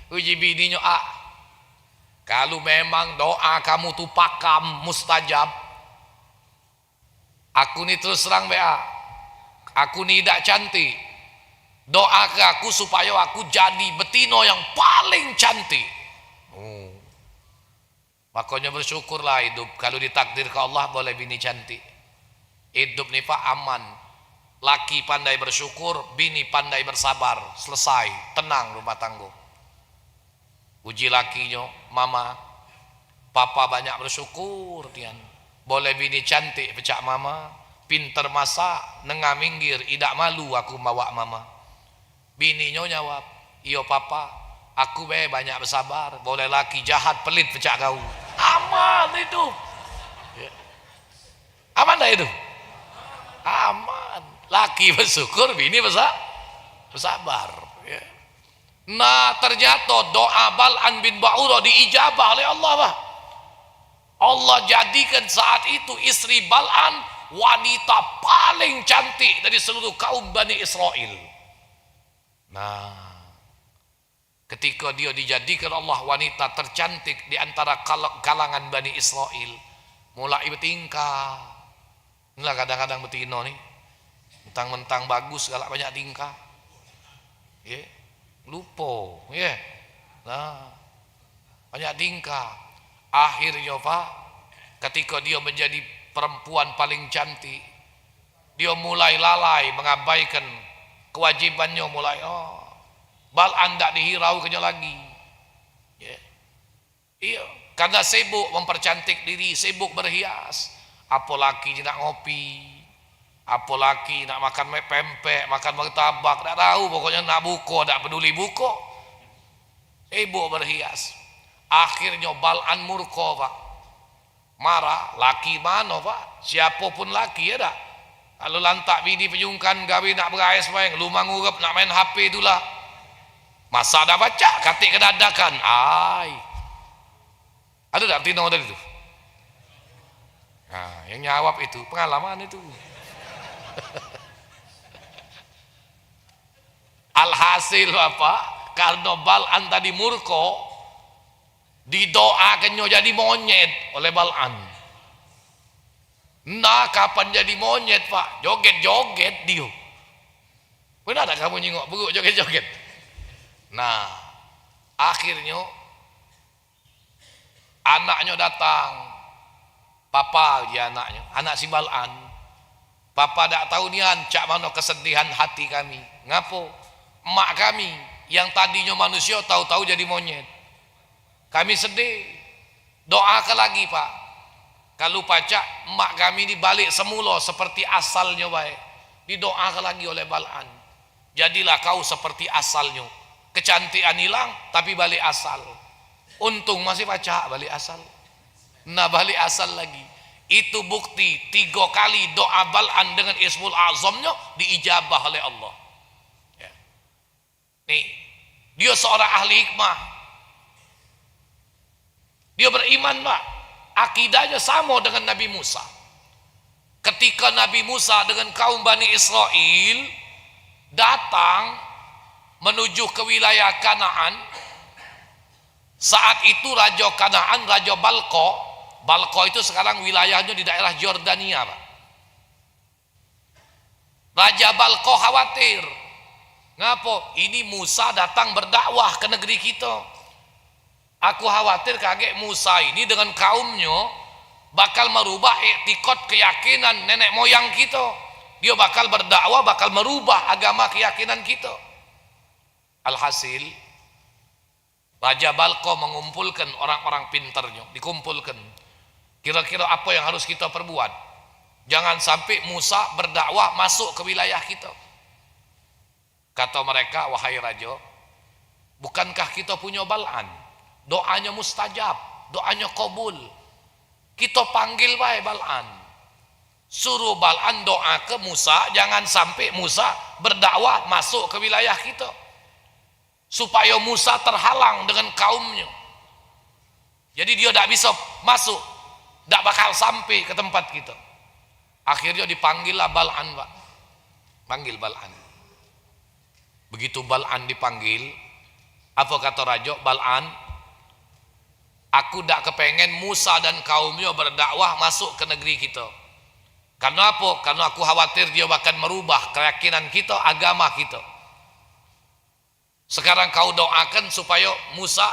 C: uji bininya kalau memang doa kamu tu pakam mustajab, aku ni terus terang aku ni tidak cantik, doa ke aku supaya aku jadi betino yang paling cantik. Makanya bersyukurlah hidup. Kalau ditakdir ke Allah boleh bini cantik. Hidup ni Pak aman. Laki pandai bersyukur, bini pandai bersabar. Selesai, tenang rumah tangga. Uji lakinya, mama, papa banyak bersyukur Tian. Boleh bini cantik pecah mama, pinter masak, nengah minggir, tidak malu aku bawa mama. Bininya jawab, iyo papa, aku banyak bersabar. Boleh laki jahat pelit pecah kau. Aman itu. Aman dah itu. Aman. Laki bersyukur, bini bersabar. Nah ternyata doa Bal'an bin Ba'urah diijabah oleh Allah Pak. Allah jadikan saat itu istri Bal'an wanita paling cantik dari seluruh kaum Bani Israel. Nah ketika dia dijadikan Allah wanita tercantik di antara kalangan Bani Israel, mulai bertingkah. Inilah kadang-kadang betina nih, mentang-mentang bagus galak banyak tingkah. Lupa, nah banyak tingkah. Akhirnya Pak, ketika dia menjadi perempuan paling cantik, dia mulai lalai mengabaikan kewajibannya, mulai Bal'an tak dihiraukannya lagi. Iya, karena sibuk mempercantik diri, sibuk berhias. Apalagi nak ngopi, apalagi nak makan pempek, makan martabak, tak tahu pokoknya nak buka, tak peduli buka. Sibuk berhias. Akhirnya Bal'an murka Pak. Marah, laki mana Pak? Siapapun laki ya tak? Kalau lantak bini penyungkan gawe nak berais main, lu mangurap nak main HP itulah. Masa dah baca katik kedadakan. Ada tak tino tadi tu? Nah, yang jawab itu pengalaman itu. Alhasil apa? Karena Bal'an tadi murko, didoakannya jadi monyet oleh Bal'an. Nah, kapan jadi monyet, Pak? Joget-joget dia. Benar tak kamu nyingok buruk joget-joget? Nah, akhirnya anaknya datang. Papa dia anaknya, anak si Bal'an. Papa tak tahu nian cak mana kesedihan hati kami. Ngapo? Emak kami yang tadinya manusia tahu-tahu jadi monyet. Kami sedih. Doakan lagi, Pak. Kalau pacak emak kami dibalik semula seperti asalnya baik. Didoakan lagi oleh Bal'an. Jadilah kau seperti asalnya. Kecantikan hilang tapi balik asal. Untung masih pacak balik asal. Nah, balik asal lagi. Itu bukti 3 kali doa Bal'an dengan Ismul Azamnya diijabah oleh Allah. Ya. Nih, dia seorang ahli hikmah. Dia beriman, Pak. Akidahnya sama dengan Nabi Musa. Ketika Nabi Musa dengan kaum Bani Israel datang menuju ke wilayah Kanaan, saat itu Raja Kanaan, Raja Balko itu sekarang wilayahnya di daerah Jordania, Pak. Raja Balko khawatir. Ngapo? Ini Musa datang berdakwah ke negeri kita. Aku khawatir kaget Musa ini dengan kaumnya bakal merubah etikot keyakinan nenek moyang kita. Dia bakal berdakwah, bakal merubah agama keyakinan kita. Alhasil Raja Balko mengumpulkan orang-orang pintarnya, dikumpulkan. Kira-kira apa yang harus kita perbuat? Jangan sampai Musa berdakwah masuk ke wilayah kita. Kata mereka, wahai Raja, bukankah kita punya Bal'an? Doanya mustajab, doanya kabul. Kita panggil baik Bal'an. Suruh Bal'an doa ke Musa, jangan sampai Musa berdakwah masuk ke wilayah kita. Supaya Musa terhalang dengan kaumnya. Jadi dia tidak bisa masuk, tidak bakal sampai ke tempat kita. Akhirnya dipanggillah Bal'an, Pak. Panggil Bal'an. Begitu Bal'an dipanggil, apa kata Raja? Bal'an, aku tidak kepengen Musa dan kaumnya berdakwah masuk ke negeri kita. Karena apa? Karena aku khawatir dia akan merubah keyakinan kita, agama kita. Sekarang kau doakan supaya Musa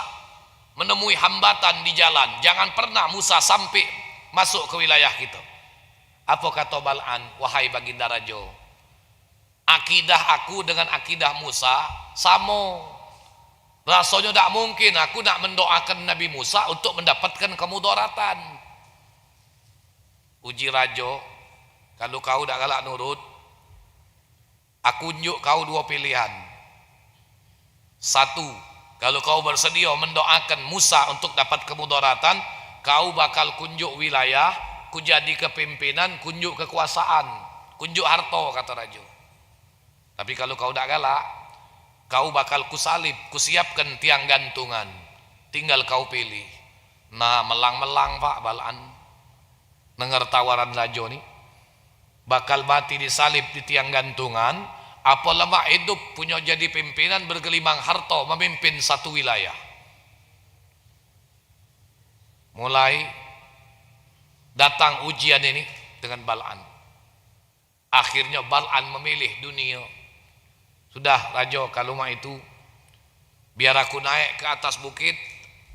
C: menemui hambatan di jalan. Jangan pernah Musa sampai masuk ke wilayah kita. Apa kata Bal'an? Wahai Baginda Raja, akidah aku dengan akidah Musa sama. Rasanya tidak mungkin aku nak mendoakan Nabi Musa untuk mendapatkan kemudaratan. Uji Raja, kalau kau tidak galak nurut, aku unjuk kau 2 pilihan. 1, kalau kau bersedia mendoakan Musa untuk dapat kemudaratan, kau bakal kunjuk wilayah, ku jadi kepimpinan, kunjuk kekuasaan, kunjuk harta, kata Raja. Tapi kalau kau tidak galak, kau bakal kusalib, kusiapkan tiang gantungan, tinggal kau pilih. Nah, melang-melang Pak Bal'an dengar tawaran Raja ni, bakal mati disalib di tiang gantungan, apa lama hidup punya jadi pimpinan bergelimang harta memimpin satu wilayah. Mulai datang ujian ini dengan Bal'an. Akhirnya Bal'an memilih dunia. Sudah Raja, kalau mah itu biar aku naik ke atas bukit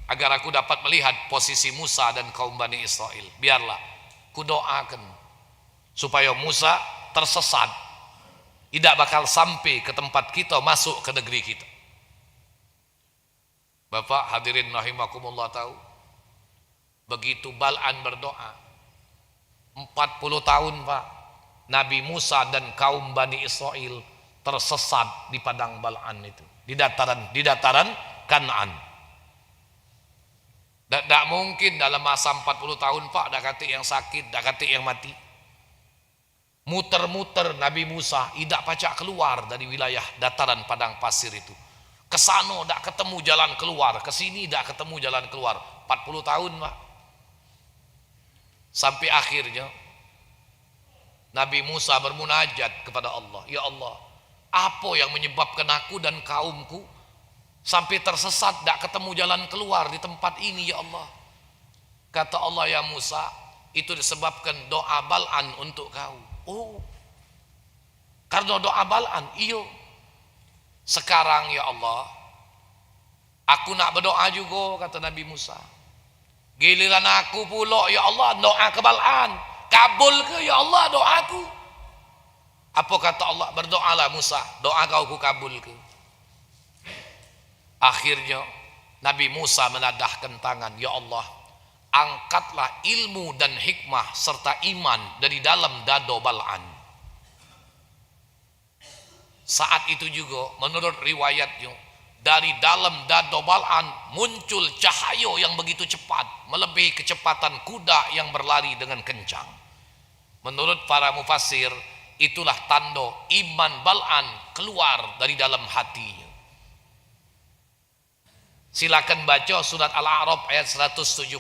C: agar aku dapat melihat posisi Musa dan kaum Bani Israel. Biarlah ku doakan supaya Musa tersesat, tidak bakal sampai ke tempat kita, masuk ke negeri kita. Bapak hadirin rahimakumullah tahu, begitu Bal'an berdoa 40 tahun Pak, Nabi Musa dan kaum Bani Israel tersesat di padang Bal'an itu, di dataran Kanaan. Tidak mungkin dalam masa 40 tahun Pak, dah kata yang sakit, dah kata yang mati. Muter-muter Nabi Musa tidak pacak keluar dari wilayah dataran padang pasir itu. Kesana tidak ketemu jalan keluar, kesini tidak ketemu jalan keluar. 40 tahun Pak. Sampai akhirnya Nabi Musa bermunajat kepada Allah, ya Allah, apa yang menyebabkan aku dan kaumku sampai tersesat, tak ketemu jalan keluar di tempat ini, ya Allah. Kata Allah, ya Musa, itu disebabkan doa Bal'an untuk kau. Oh, karena doa Bal'an, iyo. Sekarang ya Allah, aku nak berdoa juga, kata Nabi Musa. Giliran aku pula, ya Allah, doa ke Bal'an, kabul ke ya Allah doaku? Apa kata Allah? Berdoalah Musa, doa kau ku kabul ke. Akhirnya Nabi Musa menadahkan tangan, ya Allah, angkatlah ilmu dan hikmah serta iman dari dalam dado Bal'an. Saat itu juga menurut riwayatnya, dari dalam dado Bal'an muncul cahaya yang begitu cepat, melebihi kecepatan kuda yang berlari dengan kencang. Menurut para mufassir, itulah tanda iman Bal'an keluar dari dalam hatinya. Silakan baca surat Al-A'raf ayat 175.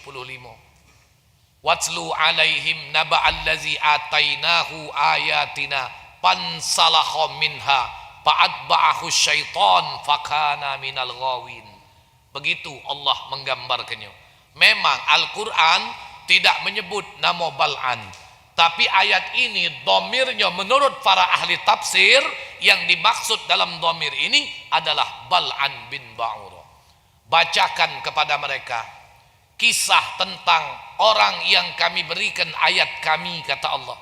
C: Watslu alaihim naba'allazi atainahu ayatina fansalakha minha fa'atba'ahu syaitan fakana minal ghawin. Begitu Allah menggambarkannya. Memang Al-Quran tidak menyebut nama Bal'an, tapi ayat ini domirnya menurut para ahli tafsir, yang dimaksud dalam domir ini adalah Bal'an bin Ba'urah. Bacakan kepada mereka kisah tentang orang yang kami berikan ayat kami, kata Allah.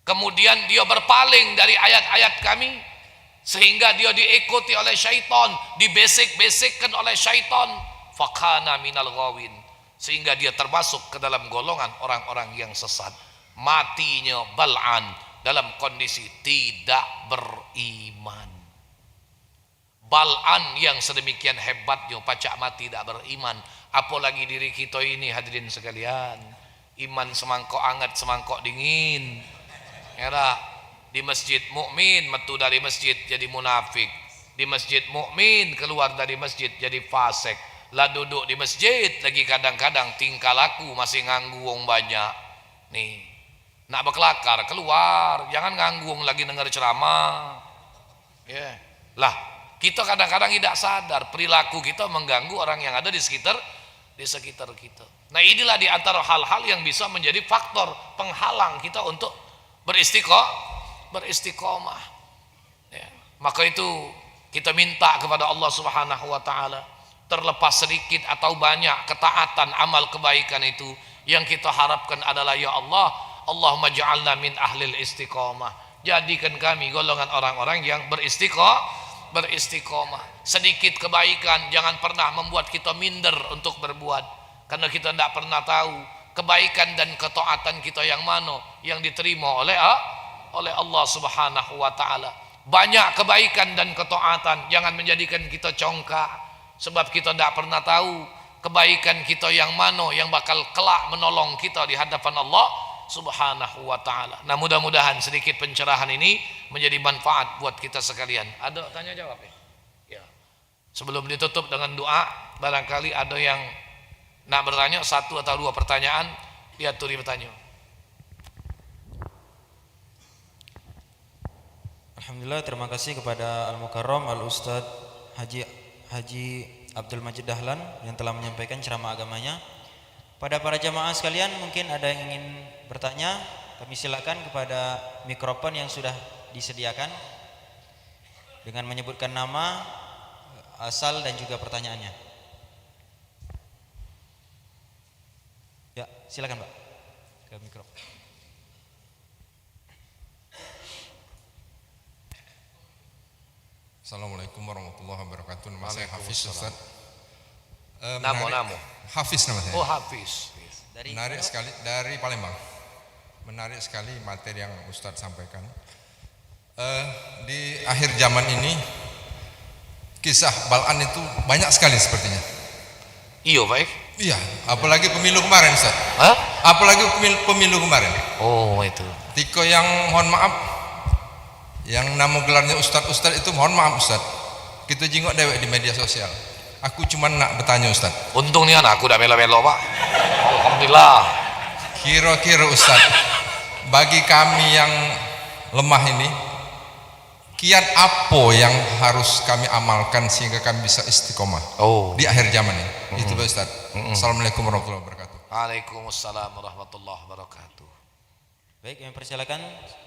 C: Kemudian dia berpaling dari ayat-ayat kami, sehingga dia diikuti oleh syaitan, dibesek-besekkan oleh syaitan, fakana minal ghawin, sehingga dia termasuk ke dalam golongan orang-orang yang sesat. Matinya Bal'an dalam kondisi tidak beriman. Bal'an yang sedemikian hebatnya pacak mati tidak beriman, apalagi diri kita ini, hadirin sekalian. Iman semangkok anget semangkok dingin. Era di masjid mukmin, metu dari masjid jadi munafik. Di masjid mukmin keluar dari masjid jadi fasik. Lah duduk di masjid lagi kadang-kadang tingkah laku masih nganggu wong banyak. Nih, nak berkelakar keluar, jangan nganggung lagi dengar ceramah. Ya, lah kita kadang-kadang tidak sadar perilaku kita mengganggu orang yang ada di sekitar kita. Nah, inilah di antara hal-hal yang bisa menjadi faktor penghalang kita untuk beristiqomah. Ya, maka itu kita minta kepada Allah Subhanahu wa taala, terlepas sedikit atau banyak ketaatan amal kebaikan itu, yang kita harapkan adalah, ya Allah, Allahumma ja'alna min ahlil istiqomah. Jadikan kami golongan orang-orang yang beristiqomah. Sedikit kebaikan jangan pernah membuat kita minder untuk berbuat, karena kita tidak pernah tahu kebaikan dan ketaatan kita yang mana yang diterima oleh Allah Subhanahu wa taala. Banyak kebaikan dan ketaatan jangan menjadikan kita congkak, sebab kita tidak pernah tahu kebaikan kita yang mana yang bakal kelak menolong kita di hadapan Allah Subhanahu wa taala. Nah, mudah-mudahan sedikit pencerahan ini menjadi manfaat buat kita sekalian. Ada tanya jawab ya? Sebelum ditutup dengan doa, barangkali ada yang nak bertanya, satu atau dua pertanyaan, diaturi bertanya.
A: Alhamdulillah, terima kasih kepada Al-Mukarram Al-Ustadz Haji Abdul Majid Dahlan yang telah menyampaikan ceramah agamanya. Pada para jamaah sekalian, mungkin ada yang ingin bertanya, kami silakan kepada mikrofon yang sudah disediakan dengan menyebutkan nama, asal dan juga pertanyaannya. Ya, silakan Pak, ke mikrofon.
D: Assalamualaikum warahmatullahi wabarakatuh. Nama saya Hafiz, Ustaz.
C: Namo.
D: Hafiz nama saya.
C: Oh, Hafiz.
D: Menarik sekali, dari Palembang. Menarik sekali materi yang Ustaz sampaikan. Di akhir zaman ini kisah Bal'an itu banyak sekali sepertinya.
C: Iya, baik.
D: Iya, apalagi pemilu kemarin, Ustaz.
C: Hah?
D: Apalagi pemilu kemarin.
C: Oh, itu.
D: Tiko yang mohon maaf, yang nama gelarnya Ustaz itu mohon maaf Ustaz, kita jingok dewek di media sosial. Aku cuma nak bertanya Ustaz.
C: Untung nih anak aku udah melo-melo, Pak. Alhamdulillah.
D: Kira-kira Ustaz, bagi kami yang lemah ini, kiat apa yang harus kami amalkan sehingga kami bisa istiqomah di akhir zaman ini? Itu Pak Ustaz. Assalamualaikum warahmatullahi wabarakatuh.
C: Waalaikumsalam warahmatullahi wabarakatuh.
A: Baik, yang persilakan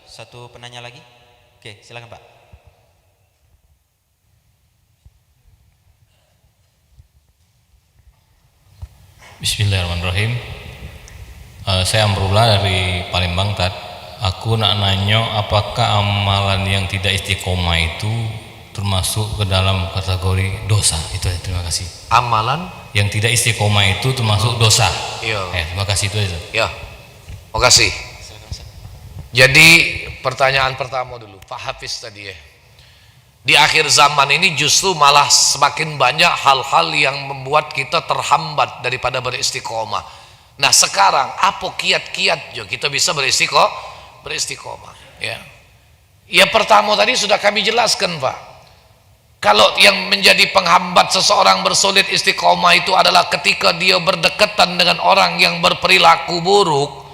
A: satu penanya lagi. Oke, silakan Pak.
E: Bismillahirrahmanirrahim. Saya Amrullah dari Palembang, Tat. Aku nak nanya, apakah amalan yang tidak istiqomah itu termasuk ke dalam kategori dosa? Itu ya, terima kasih.
C: Amalan
E: Yang tidak istiqomah itu termasuk dosa.
C: iya.
E: Terima kasih, itu aja.
C: Ya, makasih. Jadi pertanyaan pertama dulu, Pak Hafiz tadi ya. Di akhir zaman ini justru malah semakin banyak hal-hal yang membuat kita terhambat daripada beristiqomah. Nah sekarang apa kiat-kiat jo kita bisa beristiqomah? Ya. Yang pertama tadi sudah kami jelaskan Pak. Kalau yang menjadi penghambat seseorang bersolid istiqomah itu adalah ketika dia berdekatan dengan orang yang berperilaku buruk,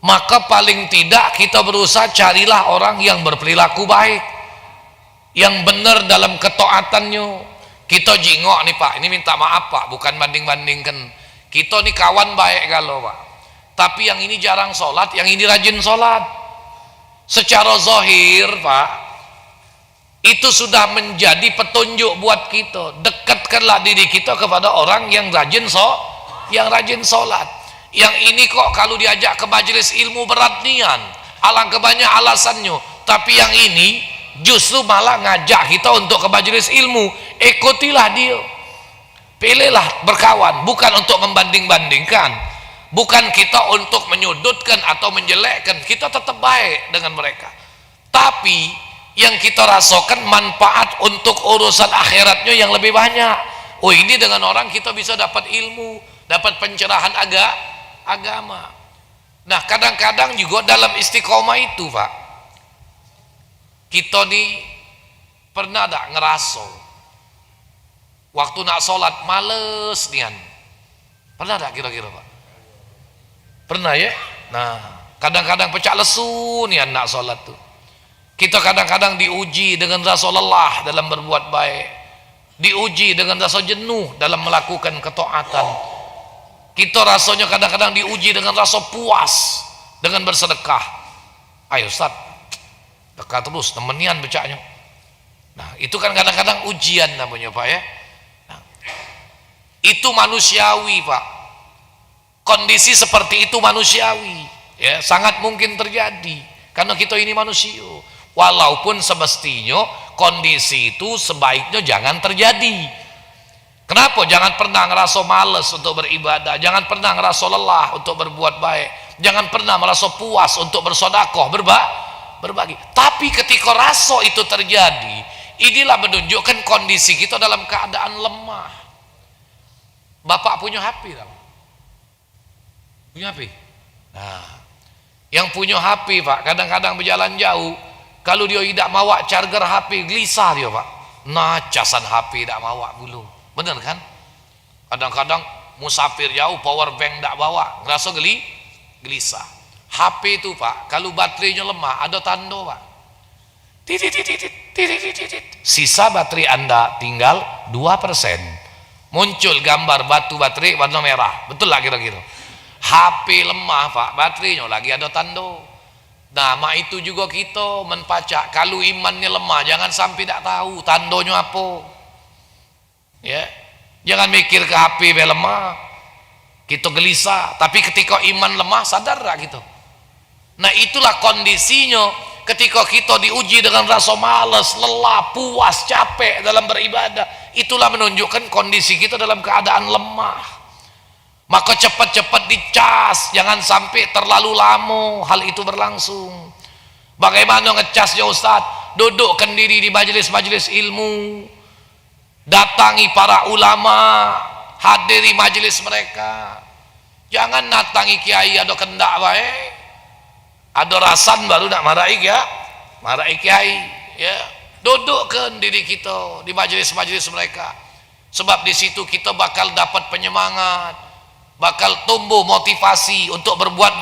C: maka paling tidak kita berusaha carilah orang yang berperilaku baik, yang benar dalam ketaatannya. Kita jingok nih Pak, ini minta maaf Pak, bukan banding-bandingkan. Kita nih kawan baik kalau Pak, tapi yang ini jarang sholat, yang ini rajin sholat. Secara zahir Pak, itu sudah menjadi petunjuk buat kita. Dekatkanlah diri kita kepada orang yang rajin sholat. Yang ini kok kalau diajak ke majelis ilmu berat nian, alangkah banyak alasannya, tapi yang ini justru malah ngajak kita untuk ke majelis ilmu. Ikutilah dia, pilihlah berkawan, bukan untuk membanding-bandingkan, bukan kita untuk menyudutkan atau menjelekkan. Kita tetap baik dengan mereka, tapi yang kita rasakan manfaat untuk urusan akhiratnya yang lebih banyak. Oh, ini dengan orang kita bisa dapat ilmu, dapat pencerahan agama. Nah kadang-kadang juga dalam istiqomah itu Pak, kita nih pernah tak ngerasa waktu nak sholat males nian? Pernah tak kira-kira Pak? Pernah ya? Nah kadang-kadang pecah lesu nian nak sholat tuh. Kita kadang-kadang diuji dengan rasa lelah dalam berbuat baik, diuji dengan rasa jenuh dalam melakukan ketaatan. Kita rasanya kadang-kadang diuji dengan rasa puas dengan bersedekah. Ayo Ustaz, dekat terus temenian becaknya. Nah itu kan kadang-kadang ujian namanya Pak ya. Nah, itu manusiawi Pak, kondisi seperti itu manusiawi ya, sangat mungkin terjadi karena kita ini manusia. Walaupun semestinya kondisi itu sebaiknya jangan terjadi. Kenapa? Jangan pernah ngerasa males untuk beribadah, jangan pernah ngerasa lelah untuk berbuat baik, jangan pernah merasa puas untuk bersedekah, berbagi. Tapi ketika rasa itu terjadi, inilah menunjukkan kondisi kita dalam keadaan lemah. Bapak punya HP tak? Punya HP? Nah, yang punya HP Pak, kadang-kadang berjalan jauh, kalau dia tidak mawa charger HP, gelisah dia Pak. Nah casan HP tidak mawa dulu, bener kan? Kadang-kadang musafir jauh, power bank tidak bawa, ngerasa gelisah. HP itu Pak, kalau baterainya lemah, ada tanda Pak, sisa baterai Anda tinggal 2%, muncul gambar batu baterai warna merah. Betul lah kira-kira? HP lemah Pak, baterainya lagi ada tanda. Nah mak itu juga kita menpacak, kalau imannya lemah jangan sampai tak tahu tandanya apa ya. Jangan mikir ke HP lemah kita gelisah, tapi ketika iman lemah sadar tak gitu. Nah itulah kondisinya ketika kita diuji dengan rasa malas, lelah, puas, capek dalam beribadah. Itulah menunjukkan kondisi kita dalam keadaan lemah. Maka cepat-cepat dicas, jangan sampai terlalu lama hal itu berlangsung. Bagaimana ngecasnya Ustaz? Dudukkan diri di majelis-majelis ilmu, datangi para ulama, hadiri majelis mereka. Jangan datangi kiai ada kendak baik, ada rasan baru nak marahi ya, marahi kiai ya. Dudukkan diri kita di majelis-majelis mereka, sebab di situ kita bakal dapat penyemangat, bakal tumbuh motivasi untuk berbuat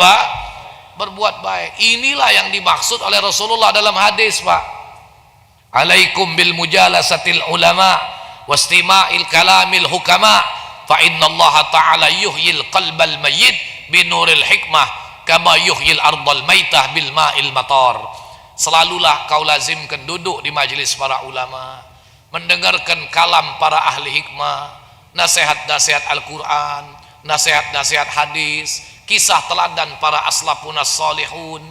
C: baik. Inilah yang dimaksud oleh Rasulullah dalam hadis, Pak. Alaikum bil mujalasatil ulama wastima'il kalamil hukama fa innallaha ta'ala yuhyil qalbal mayyit binuril hikmah kama yuhyil ardal maitah bil ma'il matar. Selalulah kau lazimkan duduk di majelis para ulama, mendengarkan kalam para ahli hikmah, nasihat-nasihat Al-Quran, nasihat-nasihat hadis, kisah teladan para aslafunas salihun.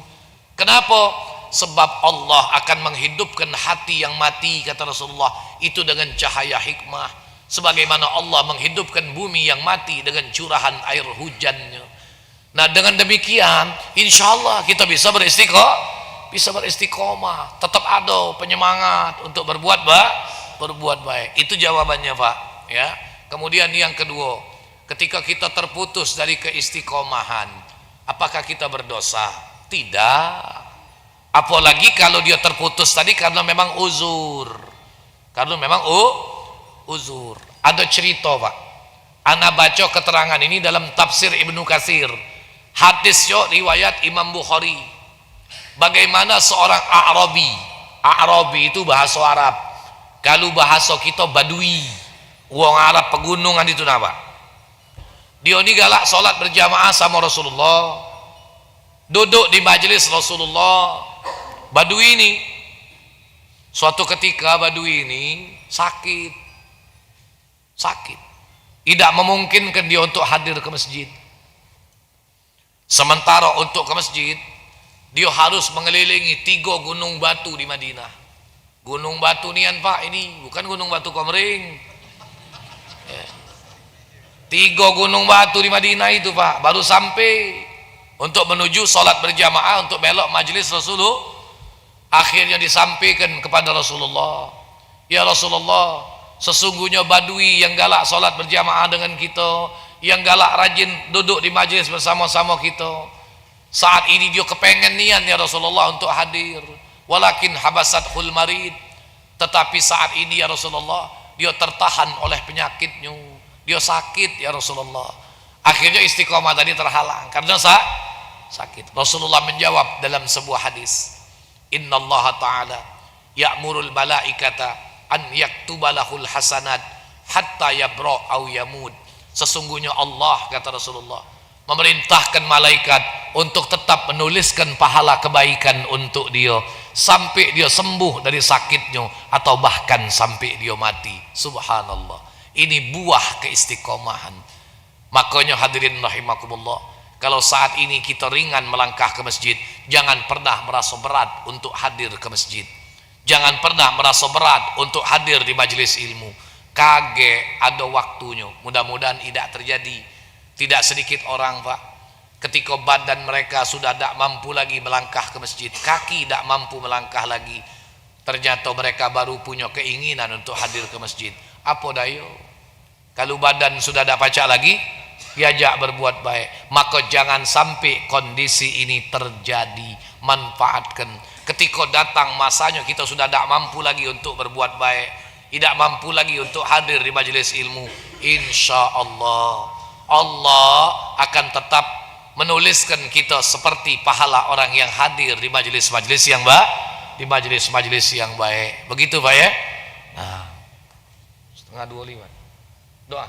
C: Kenapa? Sebab Allah akan menghidupkan hati yang mati, kata Rasulullah, itu dengan cahaya hikmah, sebagaimana Allah menghidupkan bumi yang mati dengan curahan air hujannya. Nah, dengan demikian insya Allah kita bisa beristiqomah, tetap ada penyemangat untuk berbuat baik. Itu jawabannya, Pak, ya. Kemudian yang kedua, ketika kita terputus dari keistiqomahan, apakah kita berdosa? Tidak. Apalagi kalau dia terputus tadi karena memang uzur. Ada cerita, Pak. Ana baca keterangan ini dalam tafsir Ibnu Katsir. Hadis riwayat Imam Bukhari. Bagaimana seorang A'rabi itu bahasa Arab. Kalau bahasa kita Badui, wong Arab pegunungan itu nama. Dia ini galak sholat berjamaah sama Rasulullah, duduk di majelis Rasulullah. Badui ini, suatu ketika Badui ini sakit, tidak memungkinkan dia untuk hadir ke masjid. Sementara untuk ke masjid, dia harus mengelilingi 3 gunung batu di Madinah. Gunung batu nian, Pak, ini bukan gunung batu Komering. 3 gunung batu di Madinah itu, Pak, baru sampai untuk menuju sholat berjamaah untuk belok majelis Rasulullah. Akhirnya disampaikan kepada Rasulullah, ya Rasulullah, sesungguhnya Badui yang galak sholat berjamaah dengan kita, yang galak rajin duduk di majelis bersama-sama kita, saat ini dia kepengen nian ya Rasulullah untuk hadir, walakin habasathul marid, tetapi saat ini ya Rasulullah dia tertahan oleh penyakitnya, dia sakit ya Rasulullah. Akhirnya istiqomah tadi terhalang karena sakit. Rasulullah menjawab dalam sebuah hadis, innallaha ta'ala ya'murul malaikata an yaktubalahul hasanat hatta yabra au yamud. Sesungguhnya Allah, kata Rasulullah, memerintahkan malaikat untuk tetap menuliskan pahala kebaikan untuk dia sampai dia sembuh dari sakitnya atau bahkan sampai dia mati. Subhanallah, ini buah keistiqomahan. Makanya hadirin rahimakumullah, kalau saat ini kita ringan melangkah ke masjid, jangan pernah merasa berat untuk hadir ke masjid. Jangan pernah merasa berat untuk hadir di majelis ilmu. Kage ada waktunya. Mudah-mudahan tidak terjadi. Tidak sedikit orang, Pak, ketika badan mereka sudah tidak mampu lagi melangkah ke masjid, kaki tidak mampu melangkah lagi, ternyata mereka baru punya keinginan untuk hadir ke masjid. Apa dayo? Kalau badan sudah tidak pacak lagi, diajak berbuat baik. Maka jangan sampai kondisi ini terjadi. Manfaatkan. Ketika datang masanya kita sudah tidak mampu lagi untuk berbuat baik, tidak mampu lagi untuk hadir di majelis ilmu, insya Allah Allah akan tetap menuliskan kita seperti pahala orang yang hadir di majelis-majelis yang baik, di majelis-majelis yang baik. Begitu, Pak, ya? Nah, 1:30 doa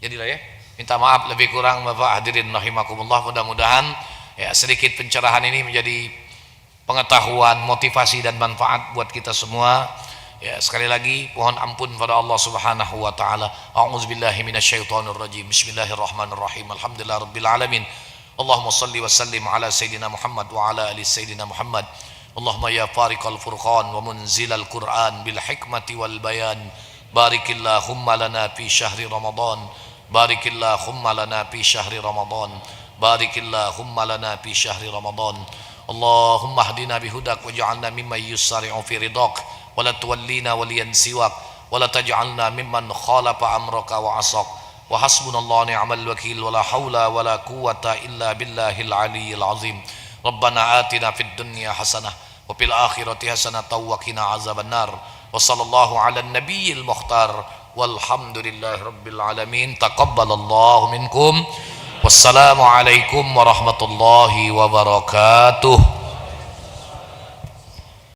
C: jadilah, ya. Minta maaf lebih kurang, Bapak hadirin rahimakumullah. Mudah-mudahan ya sedikit pencerahan ini menjadi pengetahuan, motivasi dan manfaat buat kita semua. Ya, sekali lagi mohon ampun pada Allah Subhanahu wa taala. A'udzubillahi minasyaitonir rajim. Bismillahirrahmanirrahim. Alhamdulillahirabbil alamin. Allahumma shalli wa sallim ala sayidina Muhammad wa ala ali sayidina Muhammad. Allahumma ya fariqal furqan wa munzilal Qur'an bil hikmati wal bayan. Barikillahumma lana fi syahri Ramadan. Barikillahumma lana fi syahri Ramadan. Barikillahumma lana fi syahri Ramadan. Allahumma hdina bihudak waj'alna mimman yusari'u fi ridak. ولا تولينا وليا سواك ولا تجعلنا ممن خالف أمرك وعصاك وحسبنا الله نعم الوكيل ولا حول ولا قوة إلا بالله العلي العظيم ربنا آتنا في الدنيا حسنة وفي الآخرة حسنة وقنا عذاب النار وصلى الله على النبي المختار والحمد لله رب العالمين تقبل الله منكم Wassalamualaikum warahmatullahi wabarakatuh.